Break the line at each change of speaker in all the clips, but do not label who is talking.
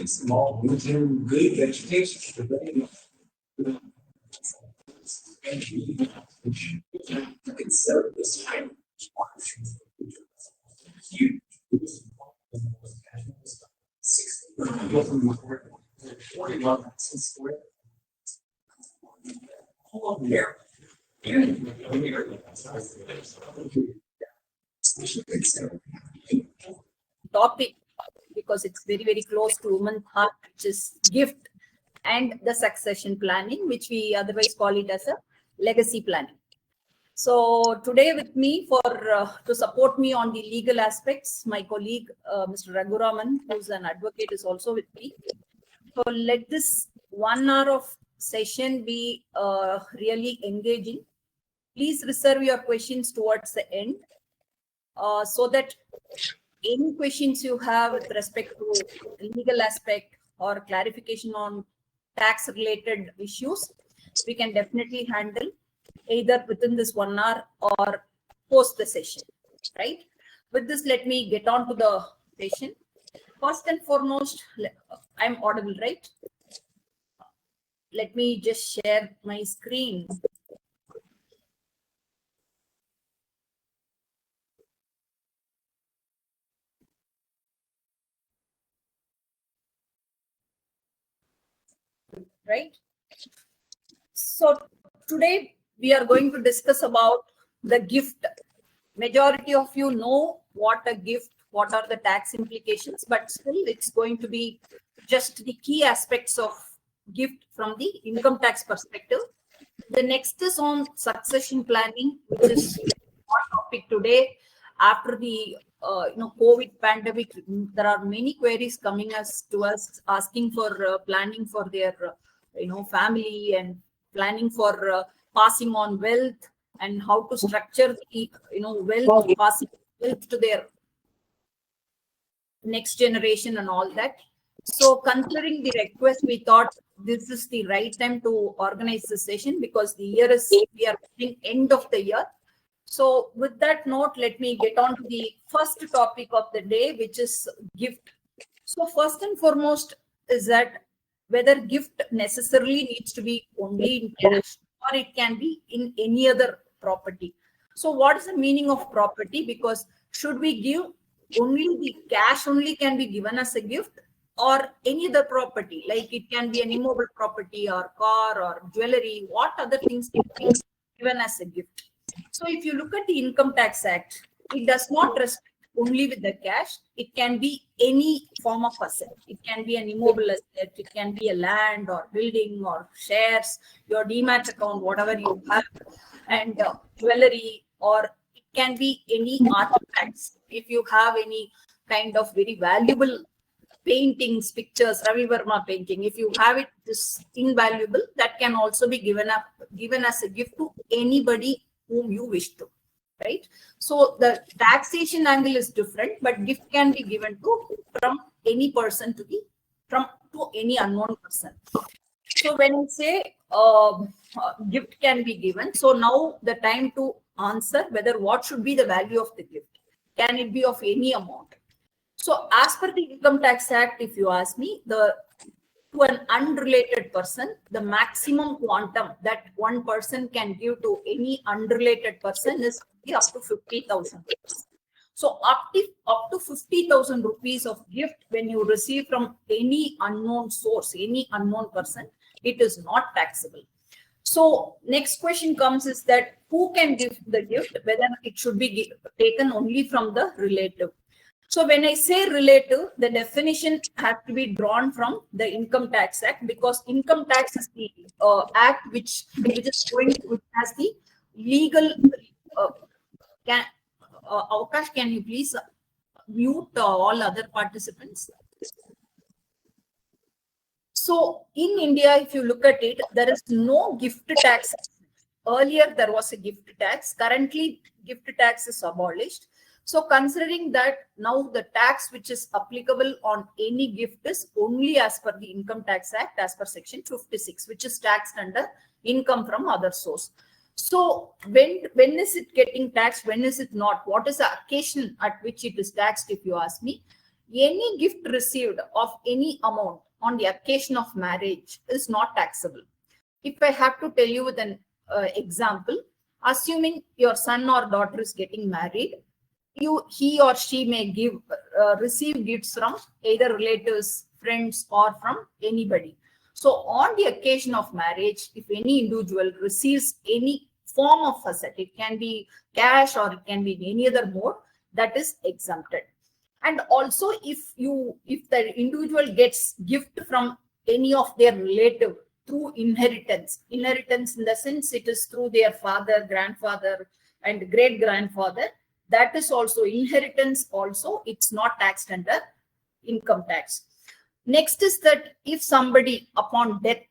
Small, good education.
Topic, because it's very, very close to women's heart, which is gift and the succession planning, which we otherwise call it as a legacy planning. So today with me to support me on the legal aspects, my colleague, Mr. Raghuraman, who's an advocate, is also with me. So let this 1 hour of session be really engaging. Please reserve your questions towards the end so that any questions you have with respect to legal aspect or clarification on tax related issues, we can definitely handle either within this 1 hour or post the session, right? With this, let me get on to the session. First and foremost, I'm audible, right? Let me just share my screen. Right? So today we are going to discuss about the gift. Majority of you know what a gift, what are the tax implications, but still it's going to be just the key aspects of gift from the income tax perspective. The next is on succession planning, which is our topic today. After the COVID pandemic, there are many queries coming to us asking for planning for their family and planning for passing on wealth and how to structure the wealth, passing wealth to their next generation and all that. So considering the request, we thought this is the right time to organize this session because we are at end of the year. So with that note, let me get on to the first topic of the day, which is gift. So first and foremost is that whether gift necessarily needs to be only in cash or it can be in any other property. So what is the meaning of property? Because should we give only the cash only can be given as a gift, or any other property, like it can be an immobile property or car or jewelry, what other things can be given as a gift? So if you look at the Income Tax Act, it does not restrict only with the cash. It can be any form of asset. It can be an immobile asset. It can be a land or building or shares, your demat account, whatever you have, and jewelry, or it can be any artifacts. If you have any kind of very valuable paintings, pictures, Ravi Verma painting, if you have it, this invaluable, that can also be given as a gift to anybody whom you wish to, right? So the taxation angle is different, but gift can be given from any person to any unknown person. So when I say gift can be given, so now the time to answer whether what should be the value of the gift. Can it be of any amount? So as per the Income Tax Act, if you ask me, to an unrelated person, the maximum quantum that one person can give to any unrelated person is up to 50,000 rupees. So up to 50,000 rupees of gift when you receive from any unknown source, any unknown person, it is not taxable. So next question comes is that who can give the gift, whether it should be taken only from the relative. So when I say relative, the definition has to be drawn from the Income Tax Act, because income tax is the act which has the legal. Avkash, can you please mute all other participants? So in India, if you look at it, there is no gift tax. Earlier, there was a gift tax. Currently, gift tax is abolished. So considering that now the tax which is applicable on any gift is only as per the Income Tax Act, as per section 56, which is taxed under income from other source. So when is it getting taxed? When is it not? What is the occasion at which it is taxed? If you ask me, any gift received of any amount on the occasion of marriage is not taxable. If I have to tell you with an example, assuming your son or daughter is getting married, he or she may receive gifts from either relatives, friends, or from anybody. So on the occasion of marriage, if any individual receives any form of asset, it can be cash or it can be in any other mode, that is exempted. And also if the individual gets gift from any of their relative through inheritance in the sense it is through their father, grandfather, and great grandfather, that is also inheritance. Also, it's not taxed under income tax. Next is that if somebody upon death,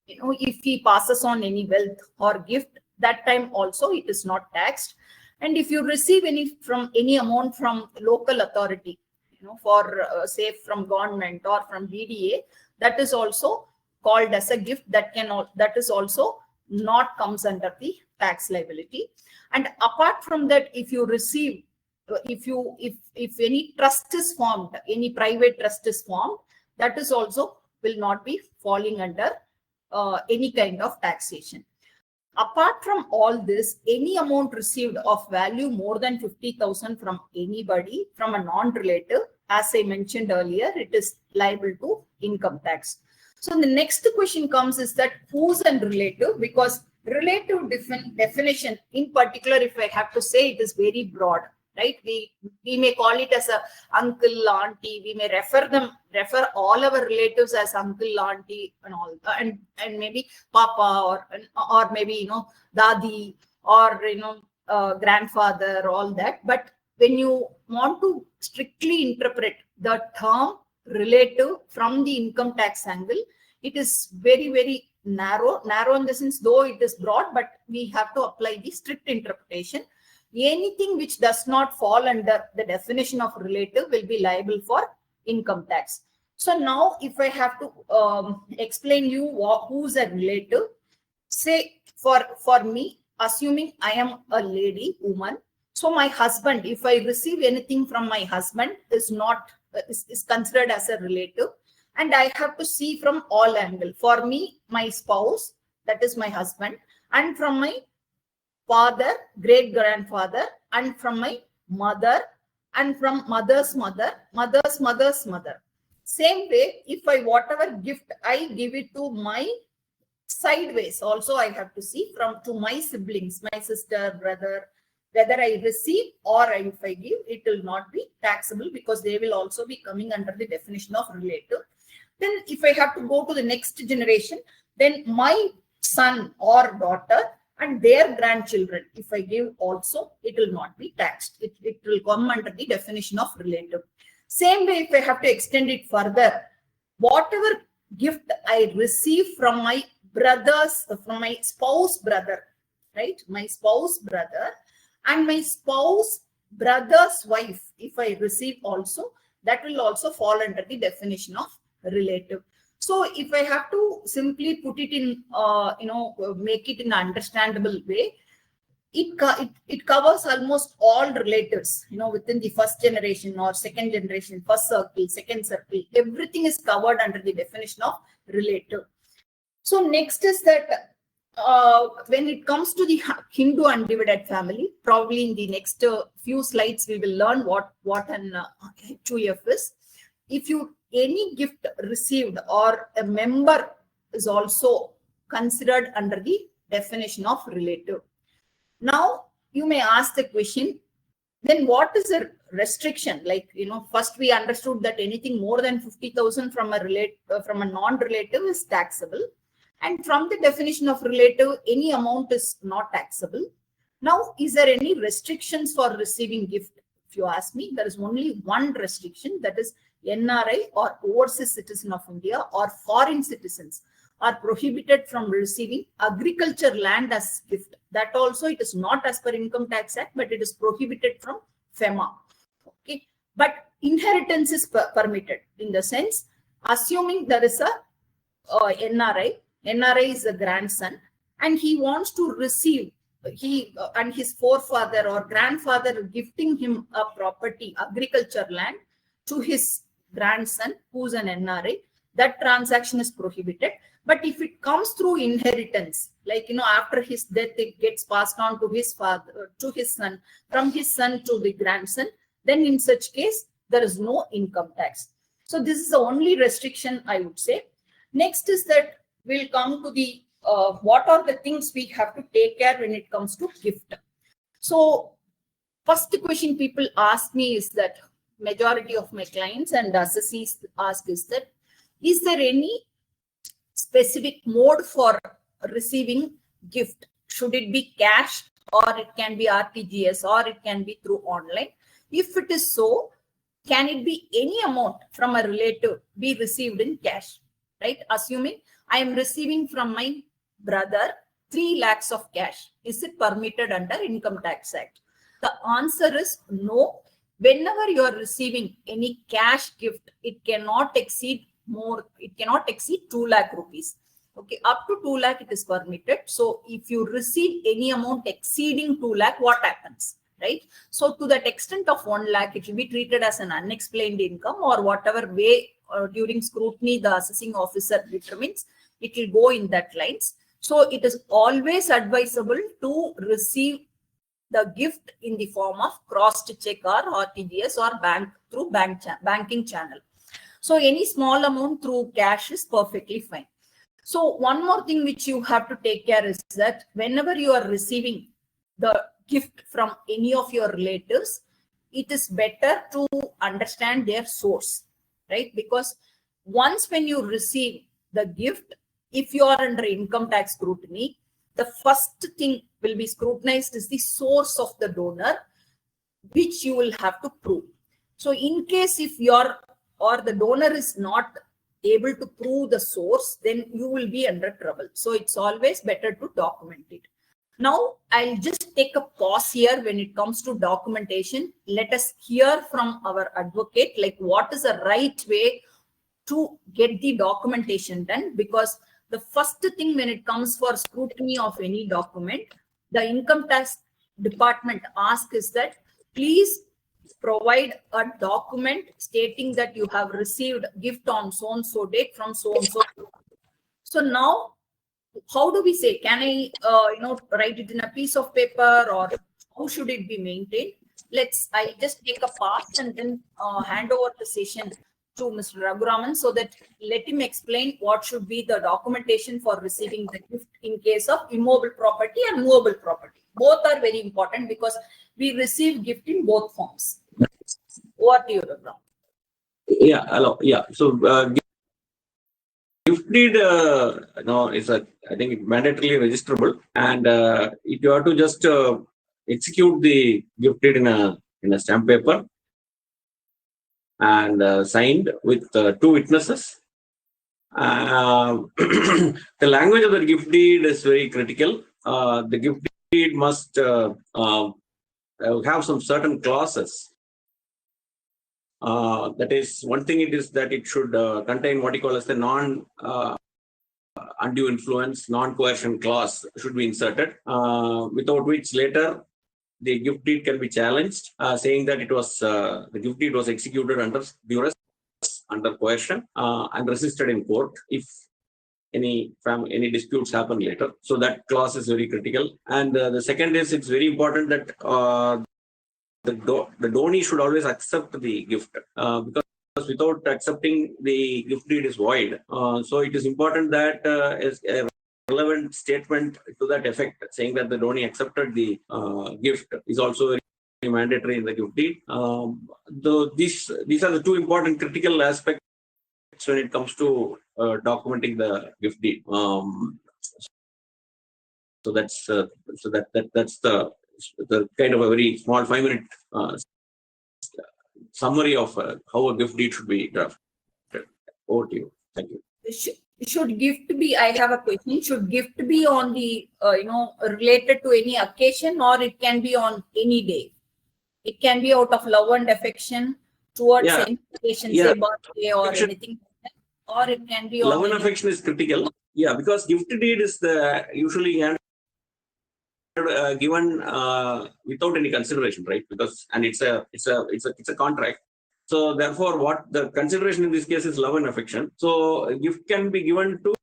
if he passes on any wealth or gift, that time also it is not taxed. And if you receive any amount from local authority, for say from government or from BDA, that is also called as a gift. That is also not comes under the tax liability. And apart from that, if you receive, if any trust is formed, any private trust is formed, that is also will not be falling under any kind of taxation. Apart from all this, any amount received of value more than 50,000 from anybody, from a non-relative, as I mentioned earlier, it is liable to income tax. So the next question comes is that who's a relative? Because relative definition, in particular, if I have to say, it is very broad, right? We may call it as a uncle, auntie. We may refer all our relatives as uncle, auntie, and all, and maybe papa or maybe dadi or grandfather, all that. But when you want to strictly interpret the term relative from the income tax angle, it is very, very narrow in the sense, though it is broad, but we have to apply the strict interpretation. Anything which does not fall under the definition of relative will be liable for income tax. So now if I have to explain you who's a relative, say for me, assuming I am a woman, so my husband, if I receive anything from my husband, is considered as a relative, and I have to see from all angles. For me, my spouse, that is my husband, and from my father, great grandfather, and from my mother, and from mother's mother, mother's mother's mother. Same way, if whatever gift I give it to my sideways, also I have to see to my siblings, my sister, brother, whether I receive or if I give, it will not be taxable because they will also be coming under the definition of relative. Then if I have to go to the next generation, then my son or daughter and their grandchildren, if I give also, it will not be taxed. It will come under the definition of relative. Same way, if I have to extend it further, whatever gift I receive from my from my spouse brother, right? My spouse brother and my spouse brother's wife, if I receive also, that will also fall under the definition of relative. So if I have to simply put it in, make it in an understandable way, it covers almost all relatives, within the first generation or second generation, first circle, second circle, everything is covered under the definition of relative. So next is that when it comes to the Hindu undivided family, probably in the next few slides, we will learn what an HUF is. If any gift received or a member is also considered under the definition of relative. Now, you may ask the question, then what is the restriction? Like, first we understood that anything more than 50,000 from a non-relative is taxable. And from the definition of relative, any amount is not taxable. Now, is there any restrictions for receiving gift? If you ask me, there is only one restriction, that is NRI or overseas citizen of India or foreign citizens are prohibited from receiving agriculture land as gift. That also, it is not as per Income Tax Act, but it is prohibited from FEMA. Okay, but inheritance is permitted in the sense, assuming there is a NRI is a grandson and he wants to receive he and his forefather or grandfather gifting him a property, agriculture land, to his grandson who's an NRI, that transaction is prohibited. But if it comes through inheritance, like, after his death, it gets passed on to his father, to his son, from his son to the grandson, then in such case, there is no income tax. So this is the only restriction I would say. Next is that we'll come to the what are the things we have to take care when it comes to gift. So first question people ask me is that, majority of my clients and assessees ask is that, is there any specific mode for receiving gift? Should it be cash, or it can be RTGS, or it can be through online? If it is so, can it be any amount from a relative be received in cash, right? Assuming I am receiving from my brother 3 lakhs of cash, is it permitted under Income Tax Act? The answer is no. Whenever you are receiving any cash gift, it cannot exceed 2 lakh rupees. Okay, up to 2 lakh it is permitted. So if you receive any amount exceeding 2 lakh, what happens, right? So to that extent of 1 lakh, it will be treated as an unexplained income, or whatever way during scrutiny the assessing officer determines, it will go in that lines. So it is always advisable to receive the gift in the form of crossed check or RTGS or banking channel. So any small amount through cash is perfectly fine. So one more thing which you have to take care is that whenever you are receiving the gift from any of your relatives, it is better to understand their source, right? Because once when you receive the gift, if you are under income tax scrutiny, the first thing will be scrutinized is the source of the donor, which you will have to prove. So in case if the donor is not able to prove the source, then you will be under trouble. So it's always better to document it. Now, I'll just take a pause here when it comes to documentation. Let us hear from our advocate, like what is the right way to get the documentation done, because the first thing when it comes for scrutiny of any document, the income tax department asks is that please provide a document stating that you have received gift on so and so date from so and so. So now, how do we say? Can I write it in a piece of paper, or how should it be maintained? I just take a pause and then hand over the session to Mr. Raghuraman, so that let him explain what should be the documentation for receiving the gift in case of immobile property and movable property. Both are very important because we receive gift in both forms. Over to you, Raghuraman.
Yeah, hello. Yeah, so gift deed, is I think mandatorily registerable, and if you have to just execute the gift deed in a stamp paper and signed with 2 witnesses. The language of the gift deed is very critical. The gift deed must have some certain clauses. That is one thing. It is that it should contain what you call as the undue influence, non-coercion clause should be inserted, without which later the gift deed can be challenged, saying that it was the gift deed was executed under duress, under coercion, and resisted in court if any disputes happen later. So that clause is very critical. And the second is, it's very important that the donee should always accept the gift, because without accepting the gift deed is void. So it is important that a relevant statement to that effect, saying that the donee accepted the gift, is also very mandatory in the gift deed. These are the 2 important critical aspects when it comes to documenting the gift deed. So that's the kind of a very small 5-minute summary of how a gift deed should be drafted. Over to you. Thank you.
Should gift be, I have a question, should gift be on the, related to any occasion, or it can be on any day? It can be out of love and affection towards any occasion, say birthday or anything, or it can be
love and affection is critical. Yeah, because gift deed is usually handed given without any consideration, right? Because and it's a contract. So therefore, what the consideration in this case is love and affection. So a gift can be given to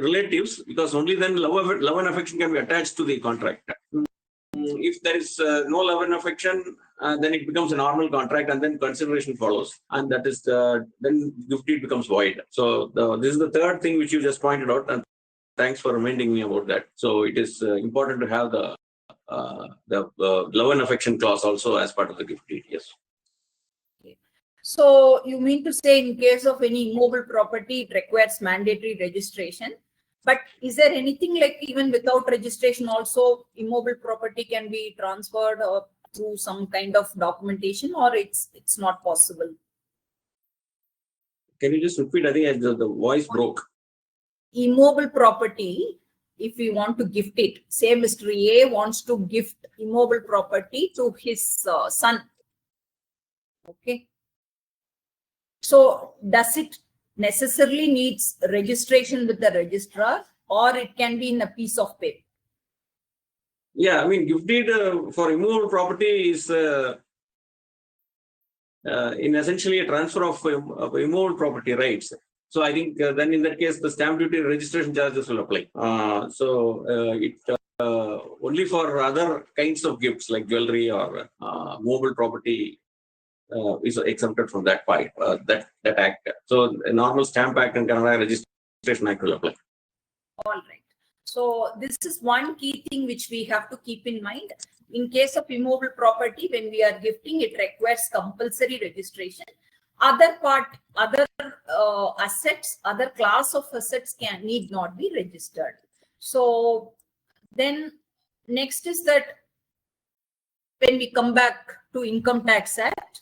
relatives because only then love and affection can be attached to the contract. If there is no love and affection, then it becomes a normal contract, and then consideration follows, and that is then gift deed becomes void. So this is the third thing which you just pointed out, and thanks for reminding me about that. So it is important to have the love and affection clause also as part of the gift deed. Yes.
So you mean to say in case of any immobile property, it requires mandatory registration. But is there anything like even without registration also immobile property can be transferred or through some kind of documentation, or it's not possible?
Can you just repeat? I think the voice broke.
Immobile property, if we want to gift it, say Mr. A wants to gift immobile property to his son. Okay. So does it necessarily needs registration with the registrar, or it can be in a piece of paper?
Yeah, I mean, gift deed for immovable property is in essentially a transfer of immovable property rights. So I think then in that case, the stamp duty registration charges will apply. It only for other kinds of gifts like jewelry or movable property is exempted from that part, that act. So a normal stamp act and Canada registration act will apply.
All right. So this is one key thing which we have to keep in mind. In case of immobile property, when we are gifting, it requires compulsory registration. Other assets, other class of assets need not be registered. So then next is that when we come back to Income Tax Act,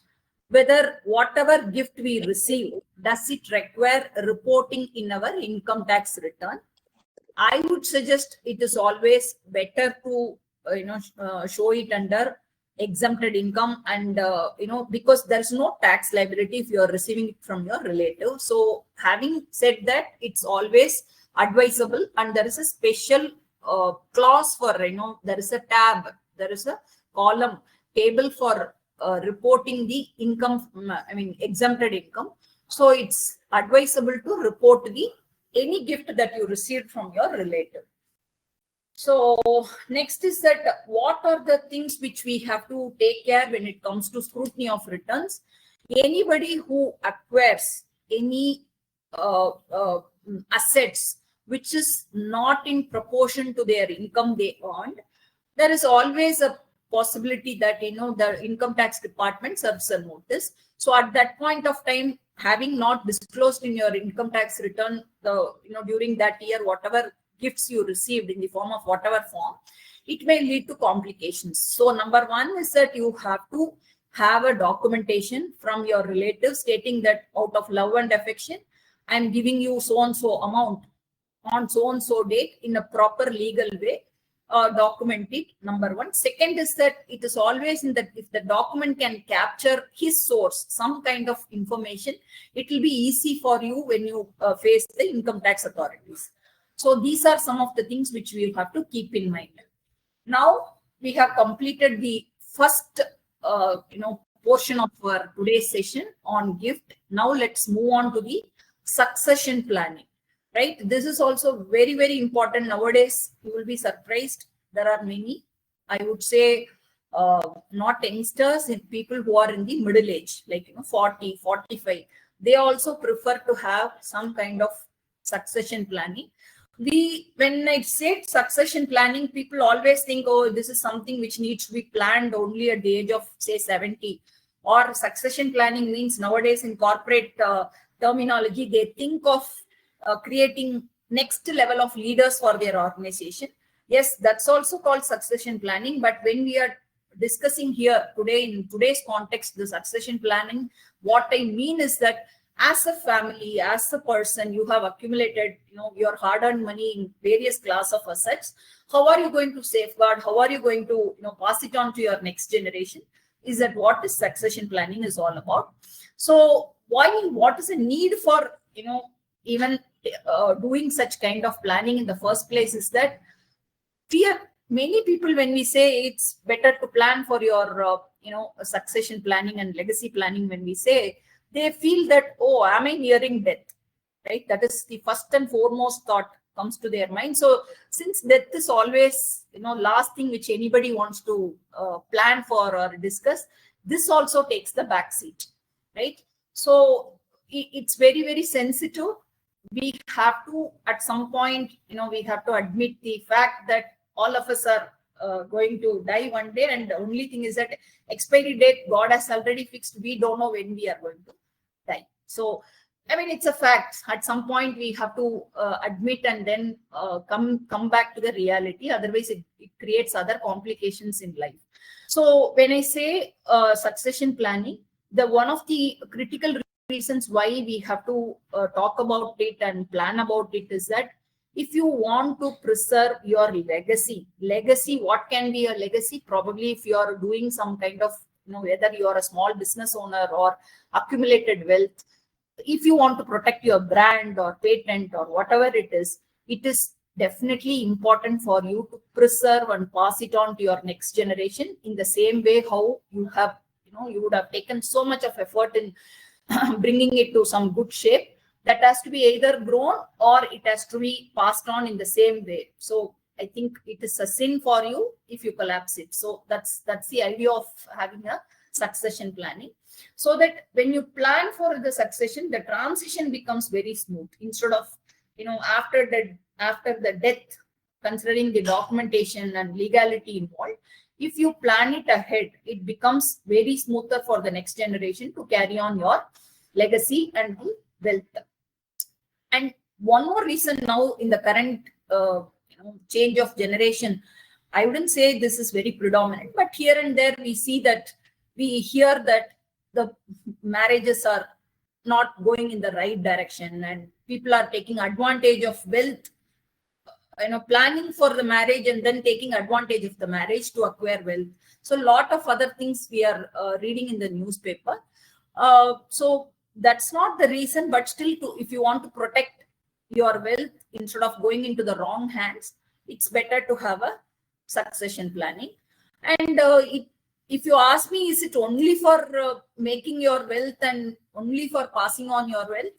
whether whatever gift we receive, does it require reporting in our income tax return? I would suggest it is always better to show it under exempted income, and because there's no tax liability if you are receiving it from your relative. So having said that, it's always advisable, and there is a special clause for there is a tab, there is a column table for reporting the income, exempted income. So it's advisable to report any gift that you received from your relative. So next is that what are the things which we have to take care when it comes to scrutiny of returns? Anybody who acquires any assets which is not in proportion to their income they earned, there is always a possibility that the income tax department serves a notice. So at that point of time, having not disclosed in your income tax return during that year whatever gifts you received in the form of whatever form, it may lead to complications. So number one is that you have to have a documentation from your relatives stating that out of love and affection, I'm giving you so and so amount on so and so date in a proper legal way. Document it, number one. Second is that it is always in that if the document can capture his source, some kind of information, it will be easy for you when you face the income tax authorities. So these are some of the things which we have to keep in mind. Now we have completed the first portion of our today's session on gift. Now let's move on to the succession planning. Right, this is also very, very important nowadays. You will be surprised. There are many, I would say, not youngsters, people who are in the middle age, like 40, 45. They also prefer to have some kind of succession planning. When I said succession planning, people always think, oh, this is something which needs to be planned only at the age of say 70. Or succession planning means nowadays in corporate terminology, they think of creating next level of leaders for their organization. Yes, that's also called succession planning. But when we are discussing here today, in today's context, the succession planning, what I mean is that as a family, as a person, you have accumulated, your hard-earned money in various class of assets. How are you going to safeguard? How are you going to, pass it on to your next generation? Is that what is succession planning is all about? So what is the need for, even doing such kind of planning in the first place is that many people, when we say it's better to plan for your, succession planning and legacy planning, when we say, they feel that, oh, am I nearing death? Right? That is the first and foremost thought comes to their mind. So since death is always, last thing which anybody wants to plan for or discuss, this also takes the back seat, right? So it's very, very sensitive. We have to, at some point, we have to admit the fact that all of us are going to die one day, and the only thing is that expiry date God has already fixed. We don't know when we are going to die. So I mean, it's a fact. At some point, we have to admit and then come back to the reality. Otherwise, it creates other complications in life. So when I say succession planning, the one of the critical reasons why we have to talk about it and plan about it is that if you want to preserve your legacy, what can be a legacy? Probably if you are doing some kind of, whether you are a small business owner or accumulated wealth, if you want to protect your brand or patent or whatever it is definitely important for you to preserve and pass it on to your next generation in the same way how you have, you would have taken so much of effort in bringing it to some good shape. That has to be either grown or it has to be passed on in the same way. So I think it is a sin for you if you collapse it. So that's the idea of having a succession planning, so that when you plan for the succession, the transition becomes very smooth. Instead of, after the death, considering the documentation and legality involved, if you plan it ahead, it becomes very smoother for the next generation to carry on your legacy and the wealth. And one more reason now in the current change of generation, I wouldn't say this is very predominant, but here and there we hear that the marriages are not going in the right direction and people are taking advantage of wealth, planning for the marriage and then taking advantage of the marriage to acquire wealth. So a lot of other things we are reading in the newspaper. So that's not the reason, but still, if you want to protect your wealth instead of going into the wrong hands, it's better to have a succession planning. And if you ask me, is it only for making your wealth and only for passing on your wealth?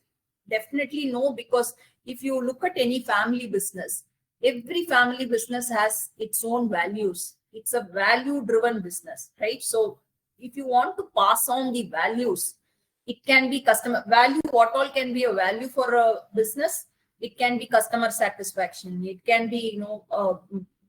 Definitely no, because if you look at any family business, every family business has its own values. It's a value-driven business, right? So if you want to pass on the values, it can be customer value. What all can be a value for a business? It can be customer satisfaction. It can be,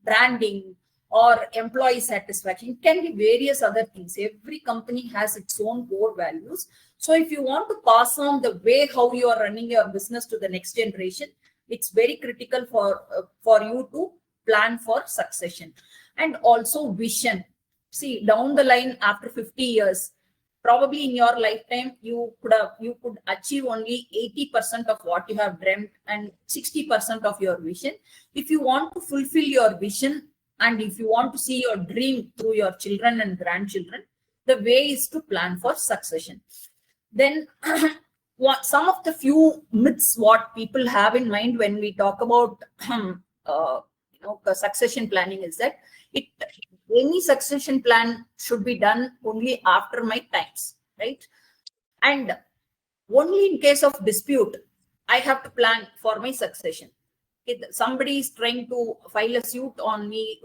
branding or employee satisfaction. It can be various other things. Every company has its own core values. So if you want to pass on the way how you are running your business to the next generation, it's very critical for you to plan for succession. And also vision. See, down the line, after 50 years, probably in your lifetime, you could achieve only 80% of what you have dreamt and 60% of your vision. If you want to fulfill your vision and if you want to see your dream through your children and grandchildren, the way is to plan for succession. Then some of the few myths what people have in mind when we talk about succession planning is that any succession plan should be done only after my times, right? And only in case of dispute, I have to plan for my succession. If somebody is trying to file a suit on me,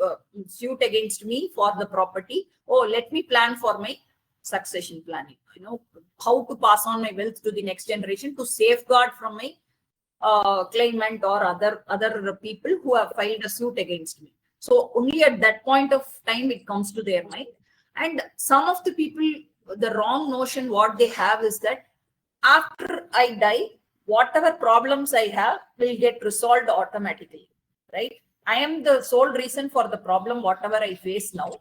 suit against me for the property, let me plan for my succession planning. How to pass on my wealth to the next generation to safeguard from my claimant or other people who have filed a suit against me. So only at that point of time it comes to their mind. And some of the people, the wrong notion what they have is that after I die, whatever problems I have will get resolved automatically, right? I am the sole reason for the problem, whatever I face now.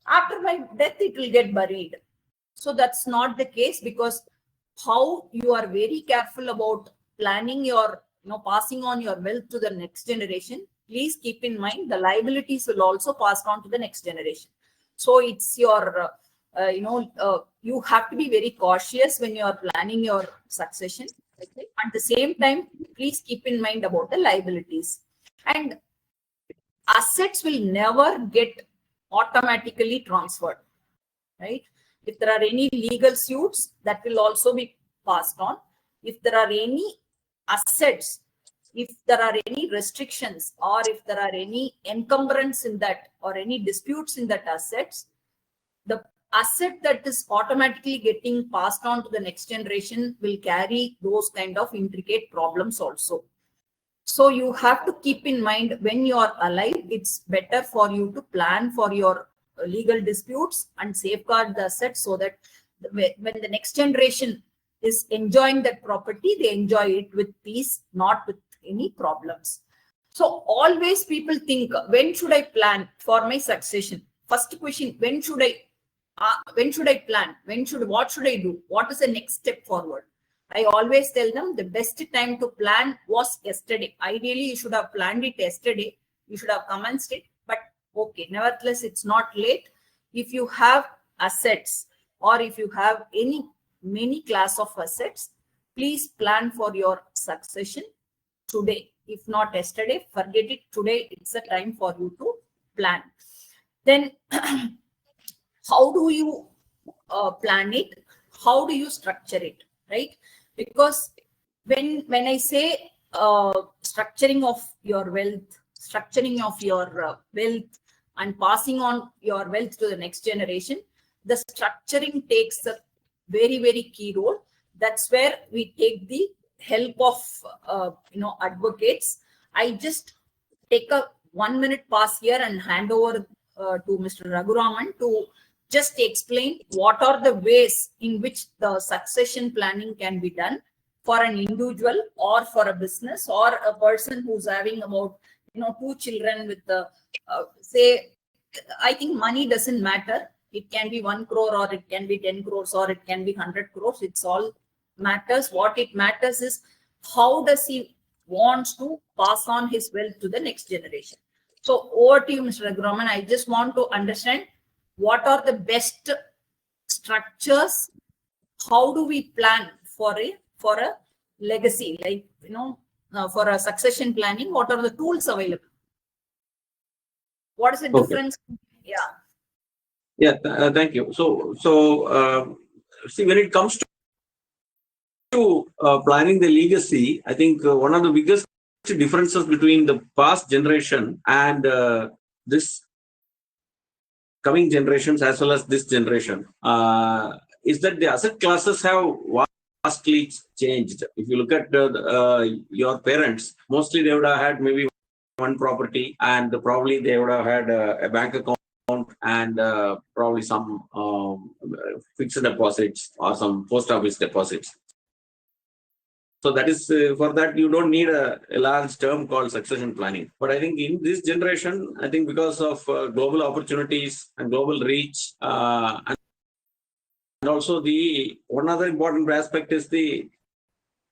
After my death, it will get buried. So that's not the case, because how you are very careful about planning your, passing on your wealth to the next generation. Please keep in mind the liabilities will also pass on to the next generation. So it's your, you have to be very cautious when you are planning your succession. At the same time, please keep in mind about the liabilities. And assets will never get automatically transferred, right? If there are any legal suits, that will also be passed on. If there are any assets, if there are any restrictions, or if there are any encumbrance in that, or any disputes in that assets, the asset that is automatically getting passed on to the next generation will carry those kind of intricate problems also. So you have to keep in mind, when you are alive, it's better for you to plan for your legal disputes and safeguard the assets, so that when the next generation is enjoying that property, they enjoy it with peace, not with any problems. So always people think, when should I plan for my succession? First question, when should I plan? What should I do? What is the next step forward? I always tell them the best time to plan was yesterday. Ideally, you should have planned it yesterday. You should have commenced it. But okay, nevertheless, it's not late. If you have assets, or if you have many class of assets, please plan for your succession today. If not yesterday, forget it. Today, it's a time for you to plan. Then, how do you plan it? How do you structure it, right? Because when I say structuring of your wealth and passing on your wealth to the next generation, the structuring takes a very, very key role. That's where we take the help of advocates. I just take a 1 minute pass here and hand over to Mr. Raghuraman to just explain what are the ways in which the succession planning can be done for an individual, or for a business, or a person who's having about 2 children with the say. I think money doesn't matter. It can be 1 crore, or it can be 10 crores, or it can be 100 crores. It's all matters. What it matters is, how does he wants to pass on his wealth to the next generation. So over to you, Mr. Raghuraman. I just want to understand, what are the best structures? How do we plan for a legacy, like for a succession planning? What are the tools available? What is the difference?
Thank you. See, when it comes to planning the legacy, I think one of the biggest differences between the past generation and this coming generations, as well as this generation, is that the asset classes have vastly changed. If you look at your parents, mostly they would have had maybe one property, and probably they would have had a bank account and probably some fixed deposits or some post office deposits. So that is for that you don't need a large term called succession planning. But I think in this generation, I think because of global opportunities and global reach, and also the one other important aspect is the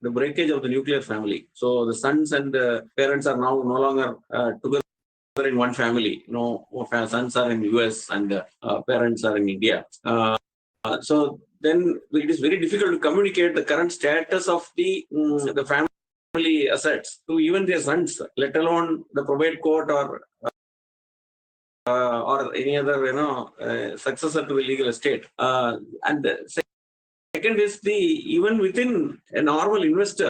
breakage of the nuclear family. So the sons and the parents are now no longer together in one family. Sons are in US and parents are in India. So then it is very difficult to communicate the current status of the family assets to even their sons, let alone the probate court or any other successor to the legal estate. And the second is even within a normal investor,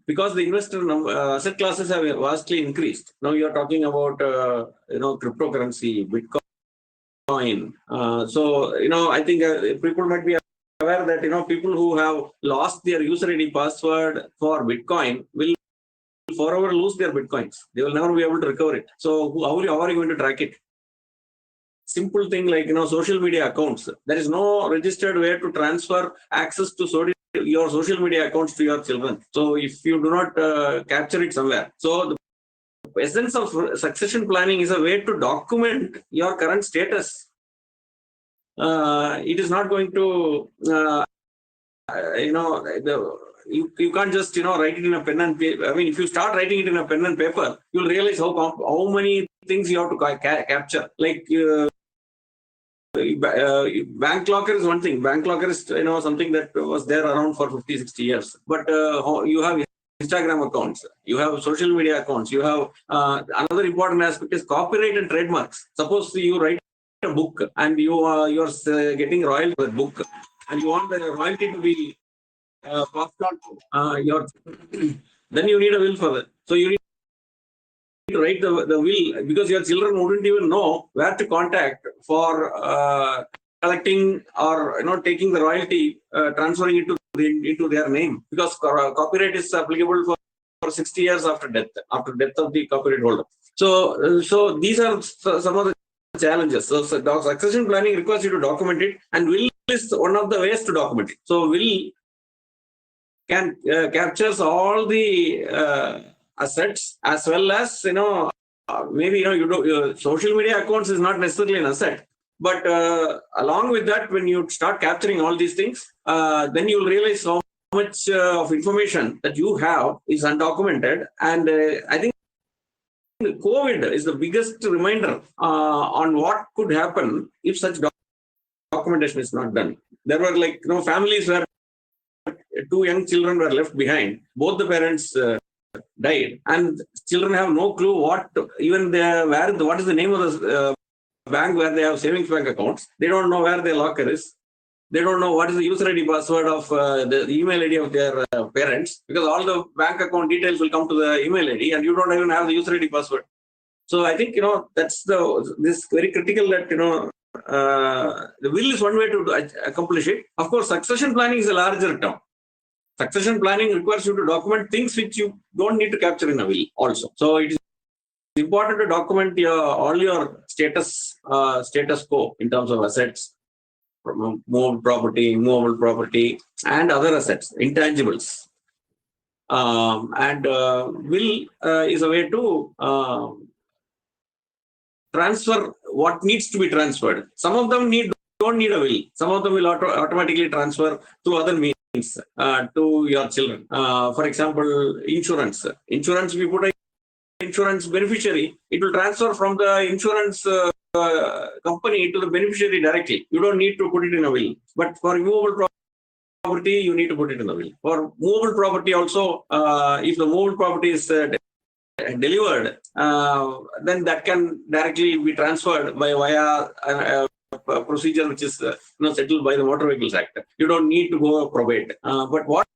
because the investor asset classes have vastly increased. Now you are talking about cryptocurrency, Bitcoin. I think people might be aware that people who have lost their user ID password for Bitcoin will forever lose their Bitcoins. They will never be able to recover it. So how are you going to track it? Simple thing like social media accounts. There is no registered way to transfer access to your social media accounts to your children. So if you do not capture it somewhere, so the essence of succession planning is a way to document your current status. It is not going to, you can't just, write it in a pen and paper. I mean, if you start writing it in a pen and paper, you'll realize how many things you have to capture. Like bank locker is one thing. Bank locker is, something that was there around for 50, 60 years. But you have Instagram accounts, you have social media accounts, you have another important aspect is copyright and trademarks. Suppose you write a book and you're getting royalty for the book, and you want the royalty to be passed on to your then you need a will for that. So you need to write the will, because your children wouldn't even know where to contact for collecting or taking the royalty, transferring it into their name, because copyright is applicable for 60 years after death of the copyright holder. So these are some of the challenges. So succession planning requires you to document it, and will is one of the ways to document it. So will can captures all the assets, as well as maybe your social media accounts is not necessarily an asset, but along with that, when you start capturing all these things, then you'll realize how much of information that you have is undocumented. And I think COVID is the biggest reminder on what could happen if such documentation is not done. There were families where 2 young children were left behind. Both the parents died, and children have no clue what is the name of the bank where they have savings bank accounts. They don't know where their locker is. They don't know what is the user ID password of the email ID of their parents, because all the bank account details will come to the email ID, and you don't even have the user ID password. So I think that's this very critical that the will is one way to accomplish it. Of course, succession planning is a larger term. Succession planning requires you to document things which you don't need to capture in a will also. So it is important to document all your status quo in terms of assets, movable property, immovable property, and other assets, intangibles. And will is a way to transfer what needs to be transferred. Some of them don't need a will. Some of them will automatically transfer through other means to your children. For example, insurance. If you put an insurance beneficiary, it will transfer from the insurance company to the beneficiary directly. You don't need to put it in a will. But for immovable property, you need to put it in a will. For movable property also, if the movable property is delivered, then that can directly be transferred via a procedure which is settled by the Motor Vehicles Act. You don't need to go probate. But what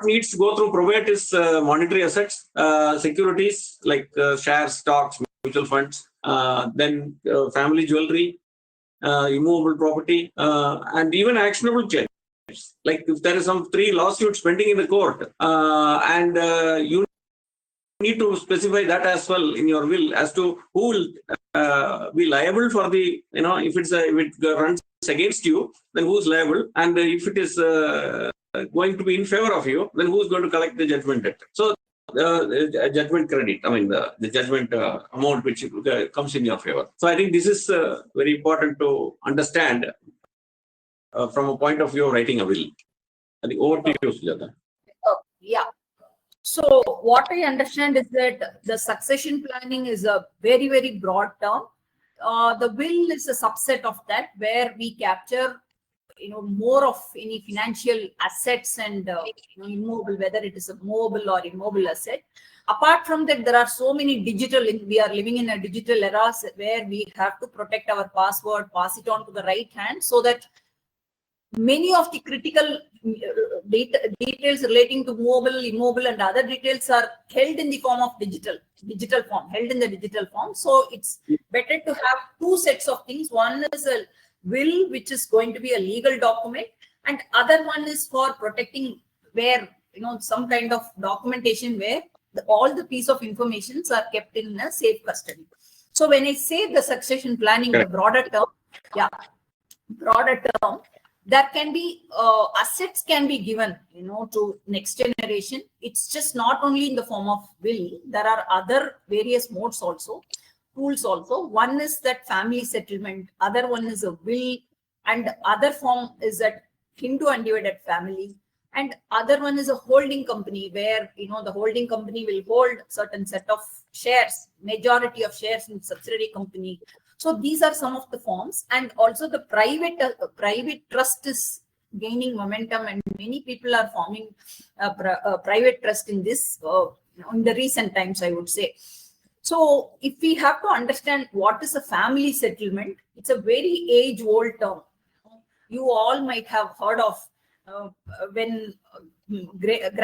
needs to go through probate is monetary assets, securities like shares, stocks, mutual funds, then family jewelry, immovable property, and even actionable claims. Like if there is some 3 lawsuits pending in the court, and you need to specify that as well in your will as to who will be liable for the, if it runs against you, then who's liable, and if it is going to be in favor of you, then who's going to collect the judgment debt. So judgment credit, the judgment amount which comes in your favor. So I think this is very important to understand from a point of view of writing a will. I think over to you, Sujata.
Yeah. So what I understand is that the succession planning is a very, very broad term. The will is a subset of that, where we capture, more of any financial assets and immobile, whether it is a mobile or immobile asset. Apart from that, there are so many we are living in a digital era where we have to protect our password, pass it on to the right hand, so that many of the critical details relating to mobile, immobile, and other details are held in the form of digital form. So it's better to have 2 sets of things. One is a will, which is going to be a legal document, and other one is for protecting, where some kind of documentation where all the piece of information are kept in a safe custody. So when I say the succession planning, the broader term, there can be assets can be given to next generation. It's just not only in the form of will. There are other various modes also, tools also. One is that family settlement, other one is a will, and other form is that Hindu undivided family, and other one is a holding company, where the holding company will hold certain set of shares, majority of shares in subsidiary company. So these are some of the forms. And also the private trust is gaining momentum, and many people are forming a private trust in this in the recent times, I would say. So if we have to understand what is a family settlement, it's a very age-old term. You all might have heard of when great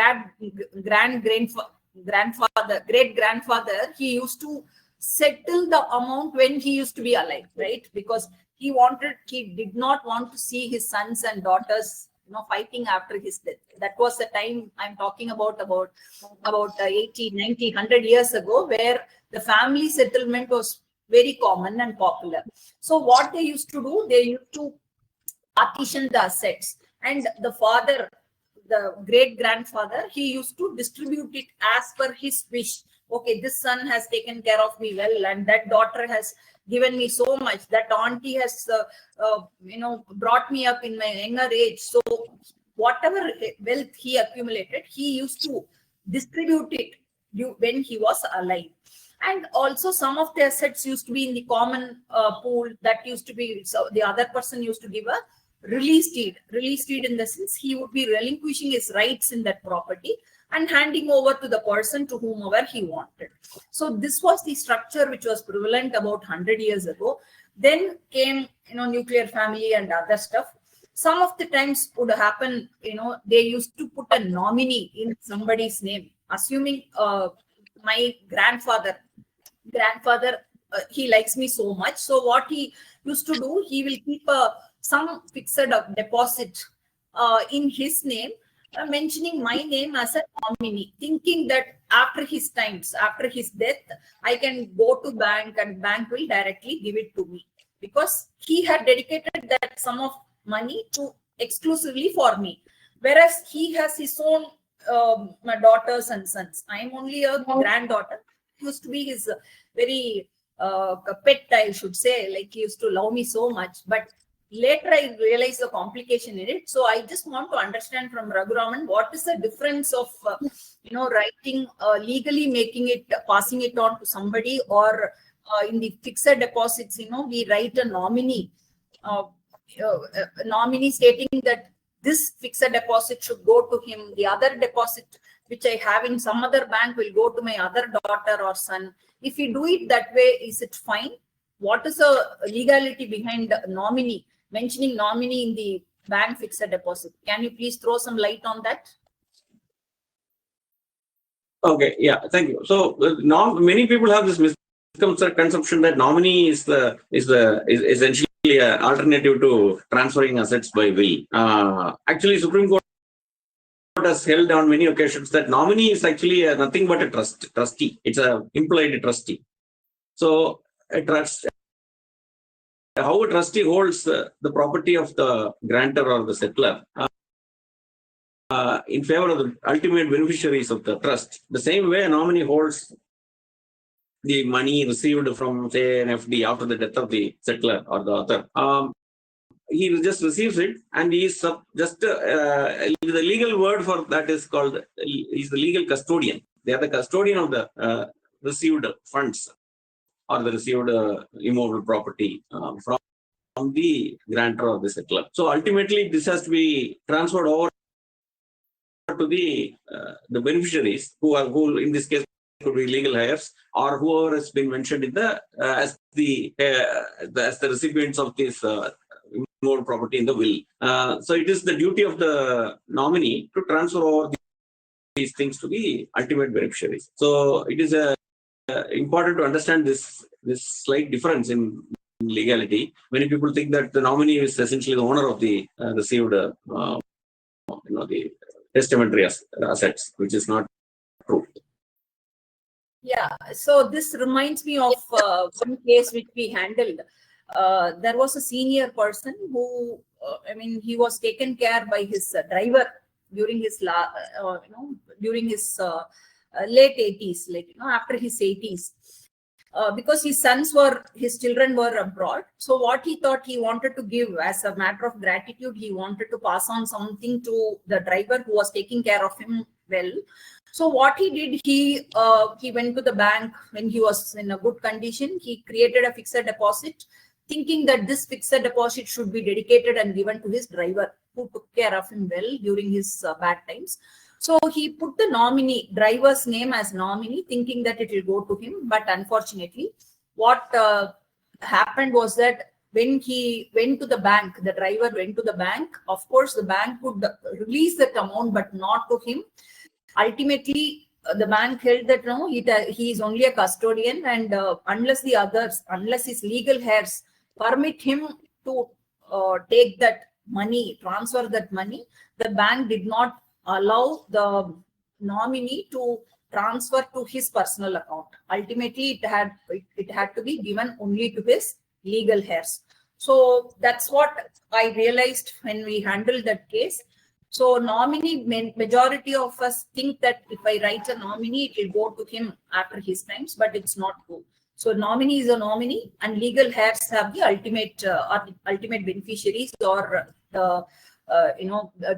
grandfather, he used to settle the amount when he used to be alive, right? Because he did not want to see his sons and daughters, fighting after his death. That was the time I'm talking about 80, 90, 100 years ago, where the family settlement was very common and popular. So what they used to do, they used to partition the assets, and the father, the great grandfather, he used to distribute it as per his wish. Okay, this son has taken care of me well, and that daughter has given me so much, that auntie has brought me up in my younger age. So whatever wealth he accumulated, he used to distribute it when he was alive. And also some of the assets used to be in the common pool, that used to be, so the other person used to give a release deed in the sense he would be relinquishing his rights in that property and handing over to the person to whomever he wanted. So this was the structure which was prevalent about 100 years ago. Then came, nuclear family and other stuff. Some of the times would happen, they used to put a nominee in somebody's name, assuming my grandfather, he likes me so much. So what he used to do, he will keep some fixed deposit in his name, mentioning my name as a nominee, thinking that after his death, I can go to bank and bank will directly give it to me, because he had dedicated that sum of money to exclusively for me. Whereas he has his own my daughters and sons. I am only a granddaughter. He used to be his very pet, I should say. Like, he used to love me so much. But later I realized the complication in it. So I just want to understand from Raghuraman, what is the difference of writing legally, passing it on to somebody, or in the fixed deposits, we write a nominee stating that this fixed deposit should go to him. The other deposit which I have in some other bank will go to my other daughter or son. If you do it that way, is it fine? What is the legality behind nominee, mentioning nominee in the bank fixed deposit? Can you please throw some light on that?
Okay, yeah, thank you. So many people have this misconception that nominee is essentially an alternative to transferring assets by will. Actually, Supreme Court has held on many occasions that nominee is actually nothing but a trustee. It's a implied trustee. So how a trustee holds the property of the grantor or the settler in favor of the ultimate beneficiaries of the trust. The same way a nominee holds the money received from, say, an FD after the death of the settler or the author. He just receives it, and he is just the legal word for that is called, he's the legal custodian. They are the custodian of the received funds or the received immovable property from the grantor or the settler. So ultimately, this has to be transferred over to the beneficiaries who in this case could be legal heirs, or whoever has been mentioned in the as the recipients of this immovable property in the will. So it is the duty of the nominee to transfer over these things to the ultimate beneficiaries. So it is important to understand this slight difference in legality. Many people think that the nominee is essentially the owner of the received the testamentary assets, which is not true.
Yeah, so this reminds me of one case which we handled. There was a senior person who, he was taken care by his driver during his late 80s, after his 80s. Because his children were abroad. So what he thought, he wanted to give as a matter of gratitude, he wanted to pass on something to the driver who was taking care of him well. So what he did, he went to the bank when he was in a good condition. He created a fixed deposit thinking that this fixed deposit should be dedicated and given to his driver, who took care of him well during his bad times. So he put the nominee, driver's name as nominee, thinking that it will go to him. But unfortunately, what happened was that when he went to the bank, the driver went to the bank. Of course, the bank would release that amount, but not to him. Ultimately, the bank held that no, he is only a custodian, and unless his legal heirs permit him to take that money, transfer that money, the bank did not allow the nominee to transfer to his personal account. Ultimately, it had to be given only to his legal heirs. So that's what I realized when we handled that case. So nominee, majority of us think that if I write a nominee, it will go to him after his times, but it's not true. So nominee is a nominee, and legal heirs have the ultimate beneficiaries, or the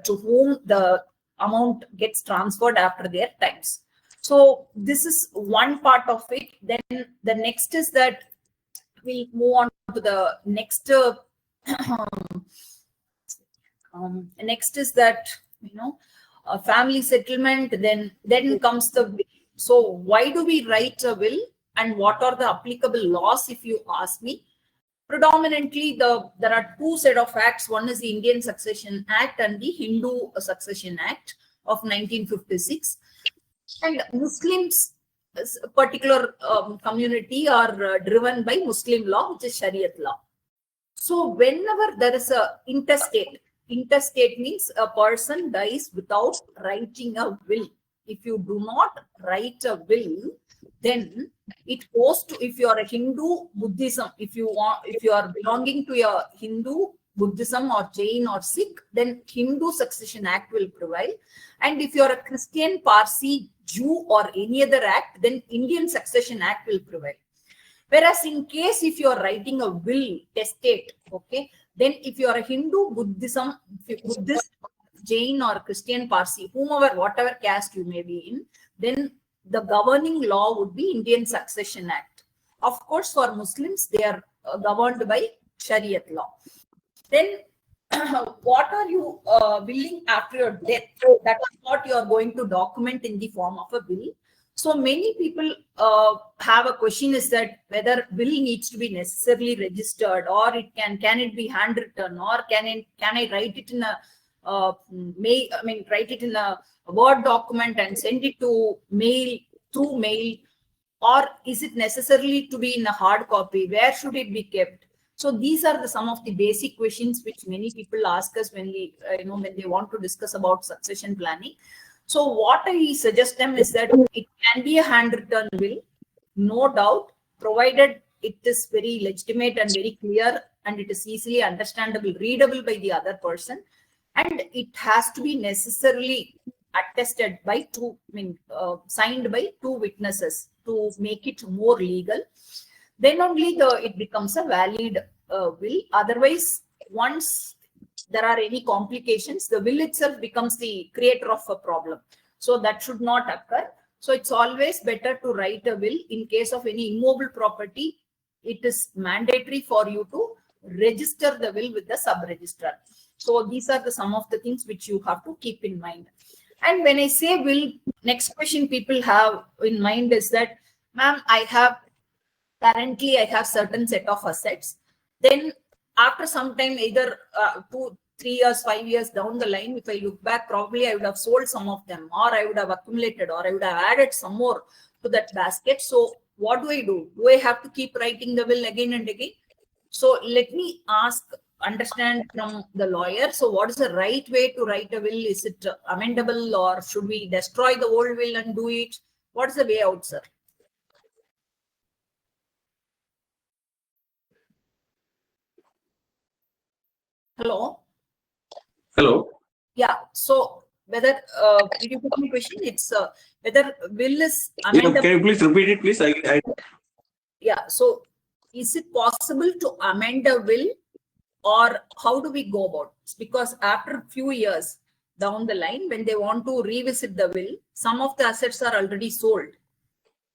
to whom the amount gets transferred after their times. So this is one part of it. Then the next is that we move on to the next. Next is that a family settlement. Then comes the will. So why do we write a will, and what are the applicable laws, if you ask me? Predominantly, there are two set of acts. One is the Indian Succession Act and the Hindu Succession Act of 1956. And Muslims, a particular community, are driven by Muslim law, which is Shariat law. So whenever there is a intestate means a person dies without writing a will. If you do not write a will, then it goes to, if you are a Hindu, Buddhism, if you are belonging to a Hindu, Buddhism or Jain or Sikh, then Hindu Succession Act will prevail. And if you are a Christian, Parsi, Jew or any other act, then Indian Succession Act will prevail. Whereas in case if you are writing a will, testate, okay, then if you are a Hindu, Buddhism, Buddhist, Jain or Christian, Parsi, whomever, whatever caste you may be in, then the governing law would be Indian Succession Act. Of course, for Muslims, they are governed by Shariat law. Then what are you willing after your death? That is what you are going to document in the form of a will. So many people have a question, is that whether will needs to be necessarily registered, or it can it be handwritten, or can I write it in a write it in a Word document and send it to through mail, or is it necessarily to be in a hard copy? Where should it be kept? So these are some of the basic questions which many people ask us when when they want to discuss about succession planning. So what I suggest them is that it can be a handwritten will, no doubt, provided it is very legitimate and very clear, and it is easily understandable, readable by the other person, and it has to be necessarily attested by signed by two witnesses to make it more legal. Then only it becomes a valid will. Otherwise, once there are any complications, the will itself becomes the creator of a problem. So that should not occur. So it's always better to write a will. In case of any immovable property, it is mandatory for you to register the will with the sub-registrar. So these are some of the things which you have to keep in mind. And when I say will, next question people have in mind is that, ma'am, currently I have certain set of assets. Then after some time, either 2, 3 years, 5 years down the line, if I look back, probably I would have sold some of them, or I would have accumulated, or I would have added some more to that basket. So what do? Do I have to keep writing the will again and again? So let me understand from the lawyer. So what is the right way to write a will? Is it amendable, or should we destroy the old will and do it? What is the way out, sir? Hello. Yeah. So whether did you put my question? It's whether will is amendable.
Can you please repeat it, please?
Yeah. So is it possible to amend a will, or how do we go about it? Because after a few years down the line, when they want to revisit the will, some of the assets are already sold.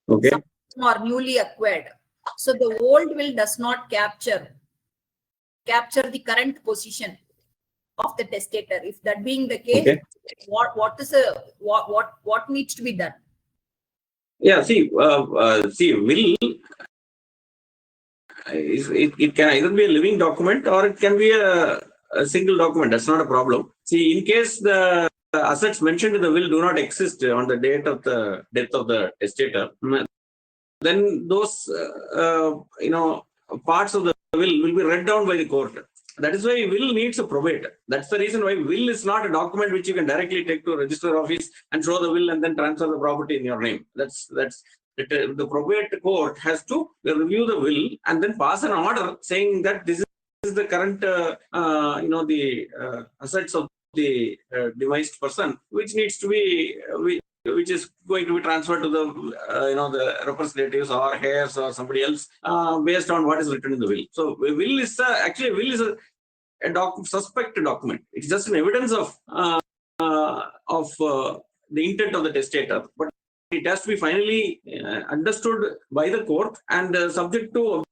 Okay.
Some are newly acquired. So the old will does not capture capture the current position of the testator. If that being the case,
Okay.
what needs to be done?
Yeah, see, will it can either be a living document or it can be a single document. That's not a problem. See, in case the assets mentioned in the will do not exist on the date of the death of the testator, then those parts of the will be read down by the court. That is why will needs a probate. That's the reason why will is not a document which you can directly take to a register office and show the will and then transfer the property in your name. The probate court has to review the will and then pass an order saying that this is the current assets of the demised person, which needs to be which is going to be transferred to the the representatives or heirs or somebody else based on what is written in the will. So will is actually a will is a suspect document. It's just an evidence of the intent of the testator, but it has to be finally understood by the court and subject to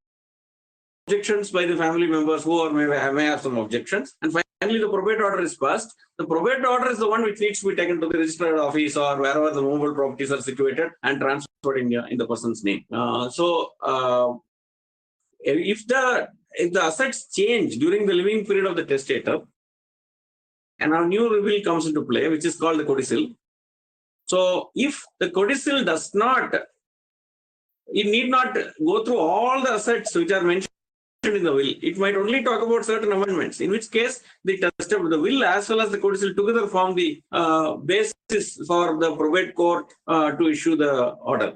objections by the family members who may have some objections. And finally, the probate order is passed. The probate order is the one which needs to be taken to the registered office or wherever the movable properties are situated and transferred in the person's name. If the assets change during the living period of the testator, and a new will comes into play, which is called the codicil. So, if the codicil does not, it need not go through all the assets which are mentioned in the will. It might only talk about certain amendments, in which case the will as well as the codicil together form the basis for the probate court to issue the order.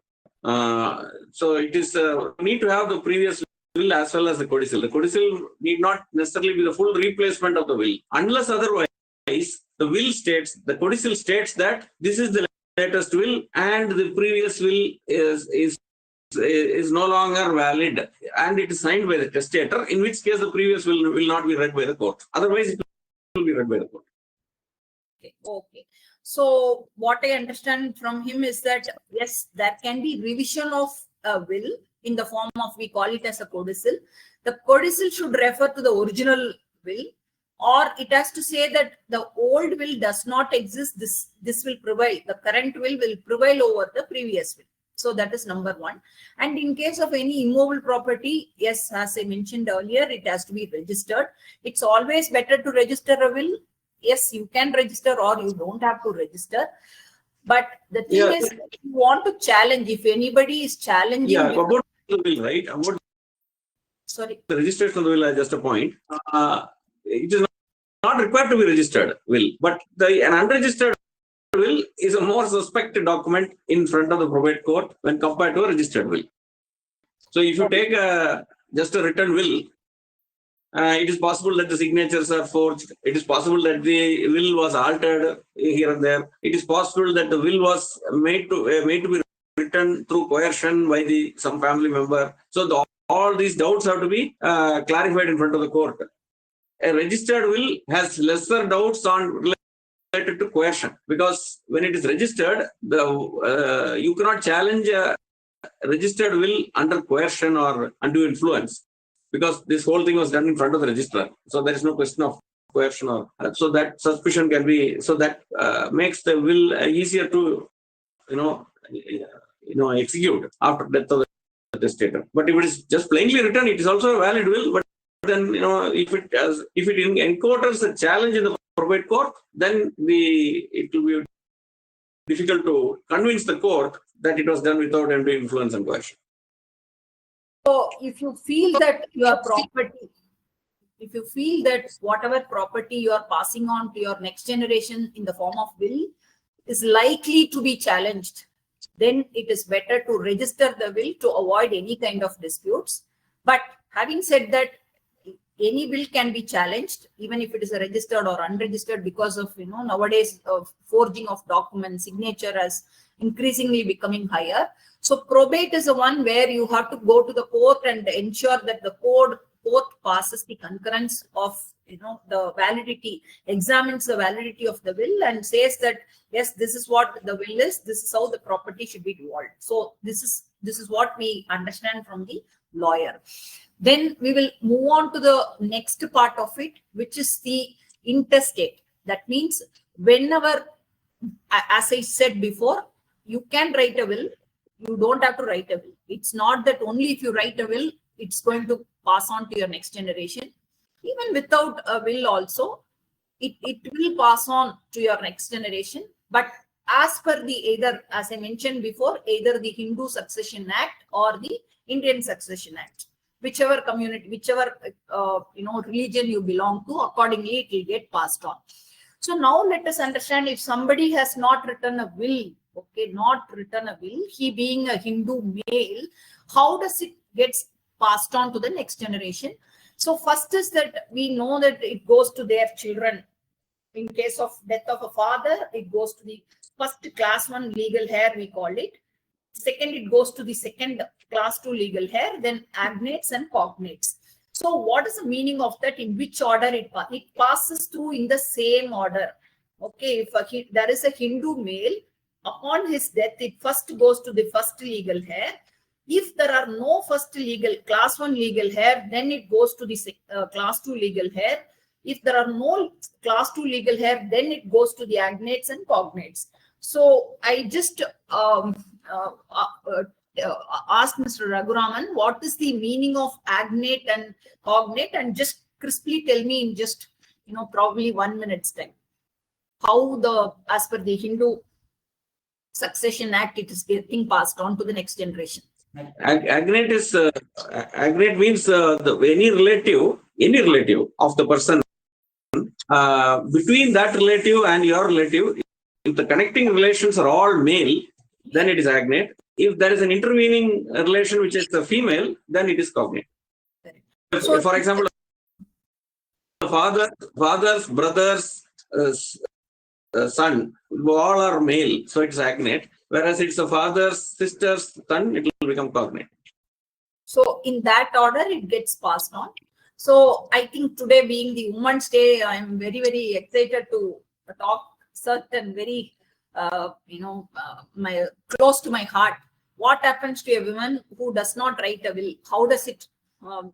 So it is need to have the previous will as well as the codicil. The codicil need not necessarily be the full replacement of the will, unless otherwise the will states, the codicil states that this is the latest will and the previous will is no longer valid and it is signed by the testator, in which case the previous will not be read by the court. Otherwise, it will be read by the court.
Okay. So what I understand from him is that, yes, there can be revision of a will in the form of, we call it as a codicil. The codicil should refer to the original will, or it has to say that the old will does not exist. This will prevail. The current will prevail over the previous will. So that is number one. And in case of any immovable property, yes, as I mentioned earlier, it has to be registered. It's always better to register a will. Yes, you can register or you don't have to register. But the thing is, if you want to challenge, if anybody is challenging.
Yeah, about the will, right? About
sorry.
The registration of the will, just a point. It is not required to be registered will, but an unregistered will is a more suspect document in front of the probate court when compared to a registered will. So if you take just a written will, it is possible that the signatures are forged. It is possible that the will was altered here and there. It is possible that the will was made to be written through coercion by some family member. So all these doubts have to be clarified in front of the court. A registered will has lesser doubts related to coercion, because when it is registered, you cannot challenge a registered will under coercion or undue influence, because this whole thing was done in front of the registrar. So there is no question of coercion, or so that suspicion can be. So that makes the will easier to execute after death of the testator. But if it is just plainly written, it is also a valid will. But then if it encounters a challenge in the probate court, then it will be difficult to convince the court that it was done without undue influence and coercion.
So if you feel that your property, if you feel that whatever property you are passing on to your next generation in the form of will is likely to be challenged, then it is better to register the will to avoid any kind of disputes. But having said that, any will can be challenged, even if it is a registered or unregistered, because of nowadays forging of documents, signature as increasingly becoming higher. So probate is the one where you have to go to the court and ensure that the court passes the concurrence of the validity, examines the validity of the will and says that yes, this is what the will is, this is how the property should be devolved. So this is what we understand from the lawyer. Then we will move on to the next part of it, which is the intestate. That means whenever, as I said before, you can write a will, you don't have to write a will. It's not that only if you write a will, it's going to pass on to your next generation. Even without a will also, it will pass on to your next generation. But as per the either, as I mentioned before, either the Hindu Succession Act or the Indian Succession Act, whichever community, whichever religion you belong to, accordingly it will get passed on. So now let us understand, if somebody has not written a will, okay, not written a will, he being a Hindu male, how does it gets passed on to the next generation? So first is that we know that it goes to their children. In case of death of a father, it goes to the first class 1 legal heir, we call it. Second, it goes to the second class 2 legal heir, then agnates and cognates. So what is the meaning of that? In which order it passes through in the same order. Okay, if there is a Hindu male, upon his death, it first goes to the first legal heir. If there are no first legal class 1 legal heir, then it goes to the class 2 legal heir. If there are no class 2 legal heir, then it goes to the agnates and cognates. So I just asked Mr. Raghuraman, what is the meaning of agnate and cognate, and just crisply tell me in just probably 1 minute's time how as per the Hindu Succession Act it is getting passed on to the next generation.
Agnate is agnate means any relative of the person. Between that relative and your relative, if the connecting relations are all male, then it is agnate. If there is an intervening relation which is the female, then it is cognate. So, for example, father's brother's son, all are male, so it's agnate. Whereas it's the father's sister's son, it will become cognate.
So in that order, it gets passed on. So I think today being the Women's Day, I am very, very excited to talk certain very, my close to my heart. What happens to a woman who does not write a will? How does it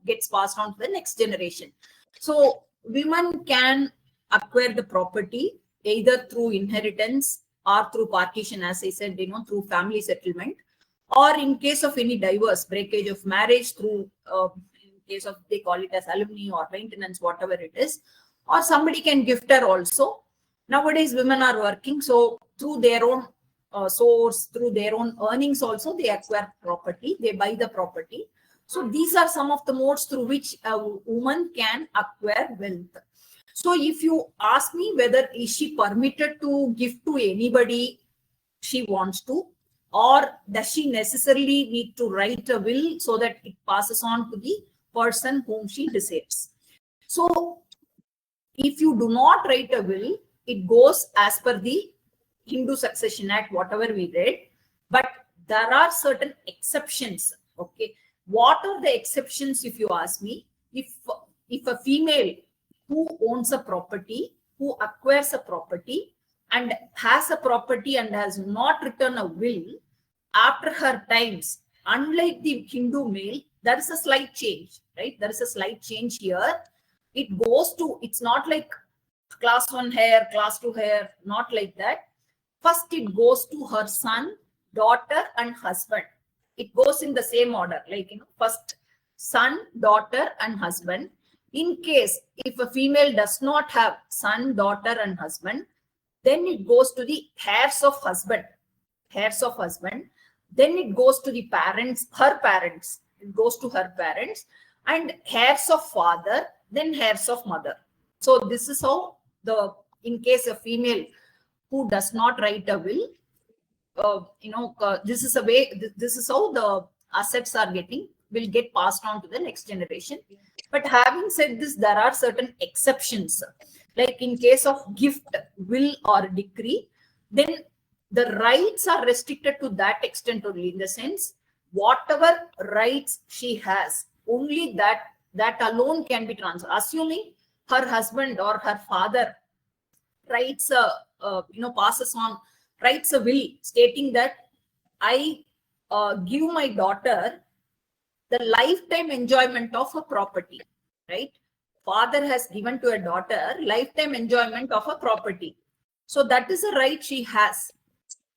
gets passed on to the next generation? So women can acquire the property either through inheritance or through partition, as I said, through family settlement, or in case of any divorce, breakage of marriage, through in case of, they call it as alimony or maintenance, whatever it is, or somebody can gift her also. Nowadays women are working, so through their own source, through their own earnings also, they acquire property, they buy the property. So these are some of the modes through which a woman can acquire wealth. So if you ask me whether is she permitted to give to anybody she wants to, or does she necessarily need to write a will so that it passes on to the person whom she desires? So if you do not write a will, it goes as per the Hindu Succession Act, whatever we read, but there are certain exceptions. Okay, what are the exceptions? If you ask me, if a female who owns a property, who acquires a property and has a property and has not written a will, after her times, unlike the Hindu male, there is a slight change, right? There is a slight change here. It goes to, it's not like class 1 heir, class 2 heir, not like that. First, it goes to her son, daughter, and husband. It goes in the same order, like, first son, daughter, and husband. In case if a female does not have son, daughter, and husband, then it goes to the heirs of husband. Then it goes to the parents, her parents. It goes to her parents, and heirs of father, then heirs of mother. So this is how in case a female who does not write a will, this is how the assets will get passed on to the next generation. But having said this, there are certain exceptions. Like in case of gift, will, or decree, then the rights are restricted to that extent only, in the sense, whatever rights she has, only that alone can be transferred. Assuming her husband or her father writes passes on, writes a will stating that I give my daughter the lifetime enjoyment of a property, right? Father has given to a daughter lifetime enjoyment of a property. So that is a right she has.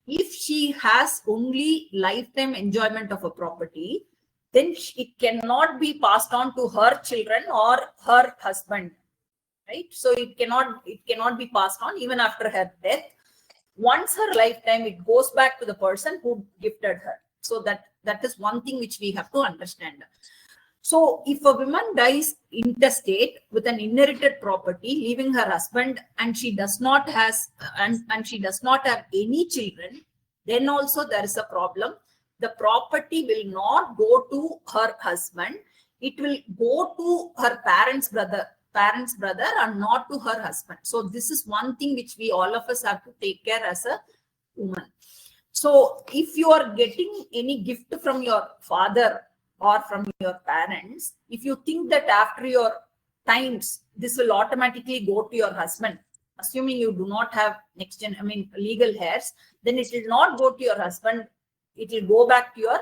If she has only lifetime enjoyment of a property, then it cannot be passed on to her children or her husband, right? So it cannot be passed on even after her death. Once her lifetime, it goes back to the person who gifted her. So that is one thing which we have to understand. So if a woman dies intestate with an inherited property, leaving her husband, and she does not have any children, then also there is a problem. The property will not go to her husband. It will go to her parents' brother and not to her husband. So this is one thing which we all of us have to take care as a woman. So if you are getting any gift from your father or from your parents, if you think that after your times, this will automatically go to your husband, assuming you do not have legal heirs, then it will not go to your husband. It will go back to your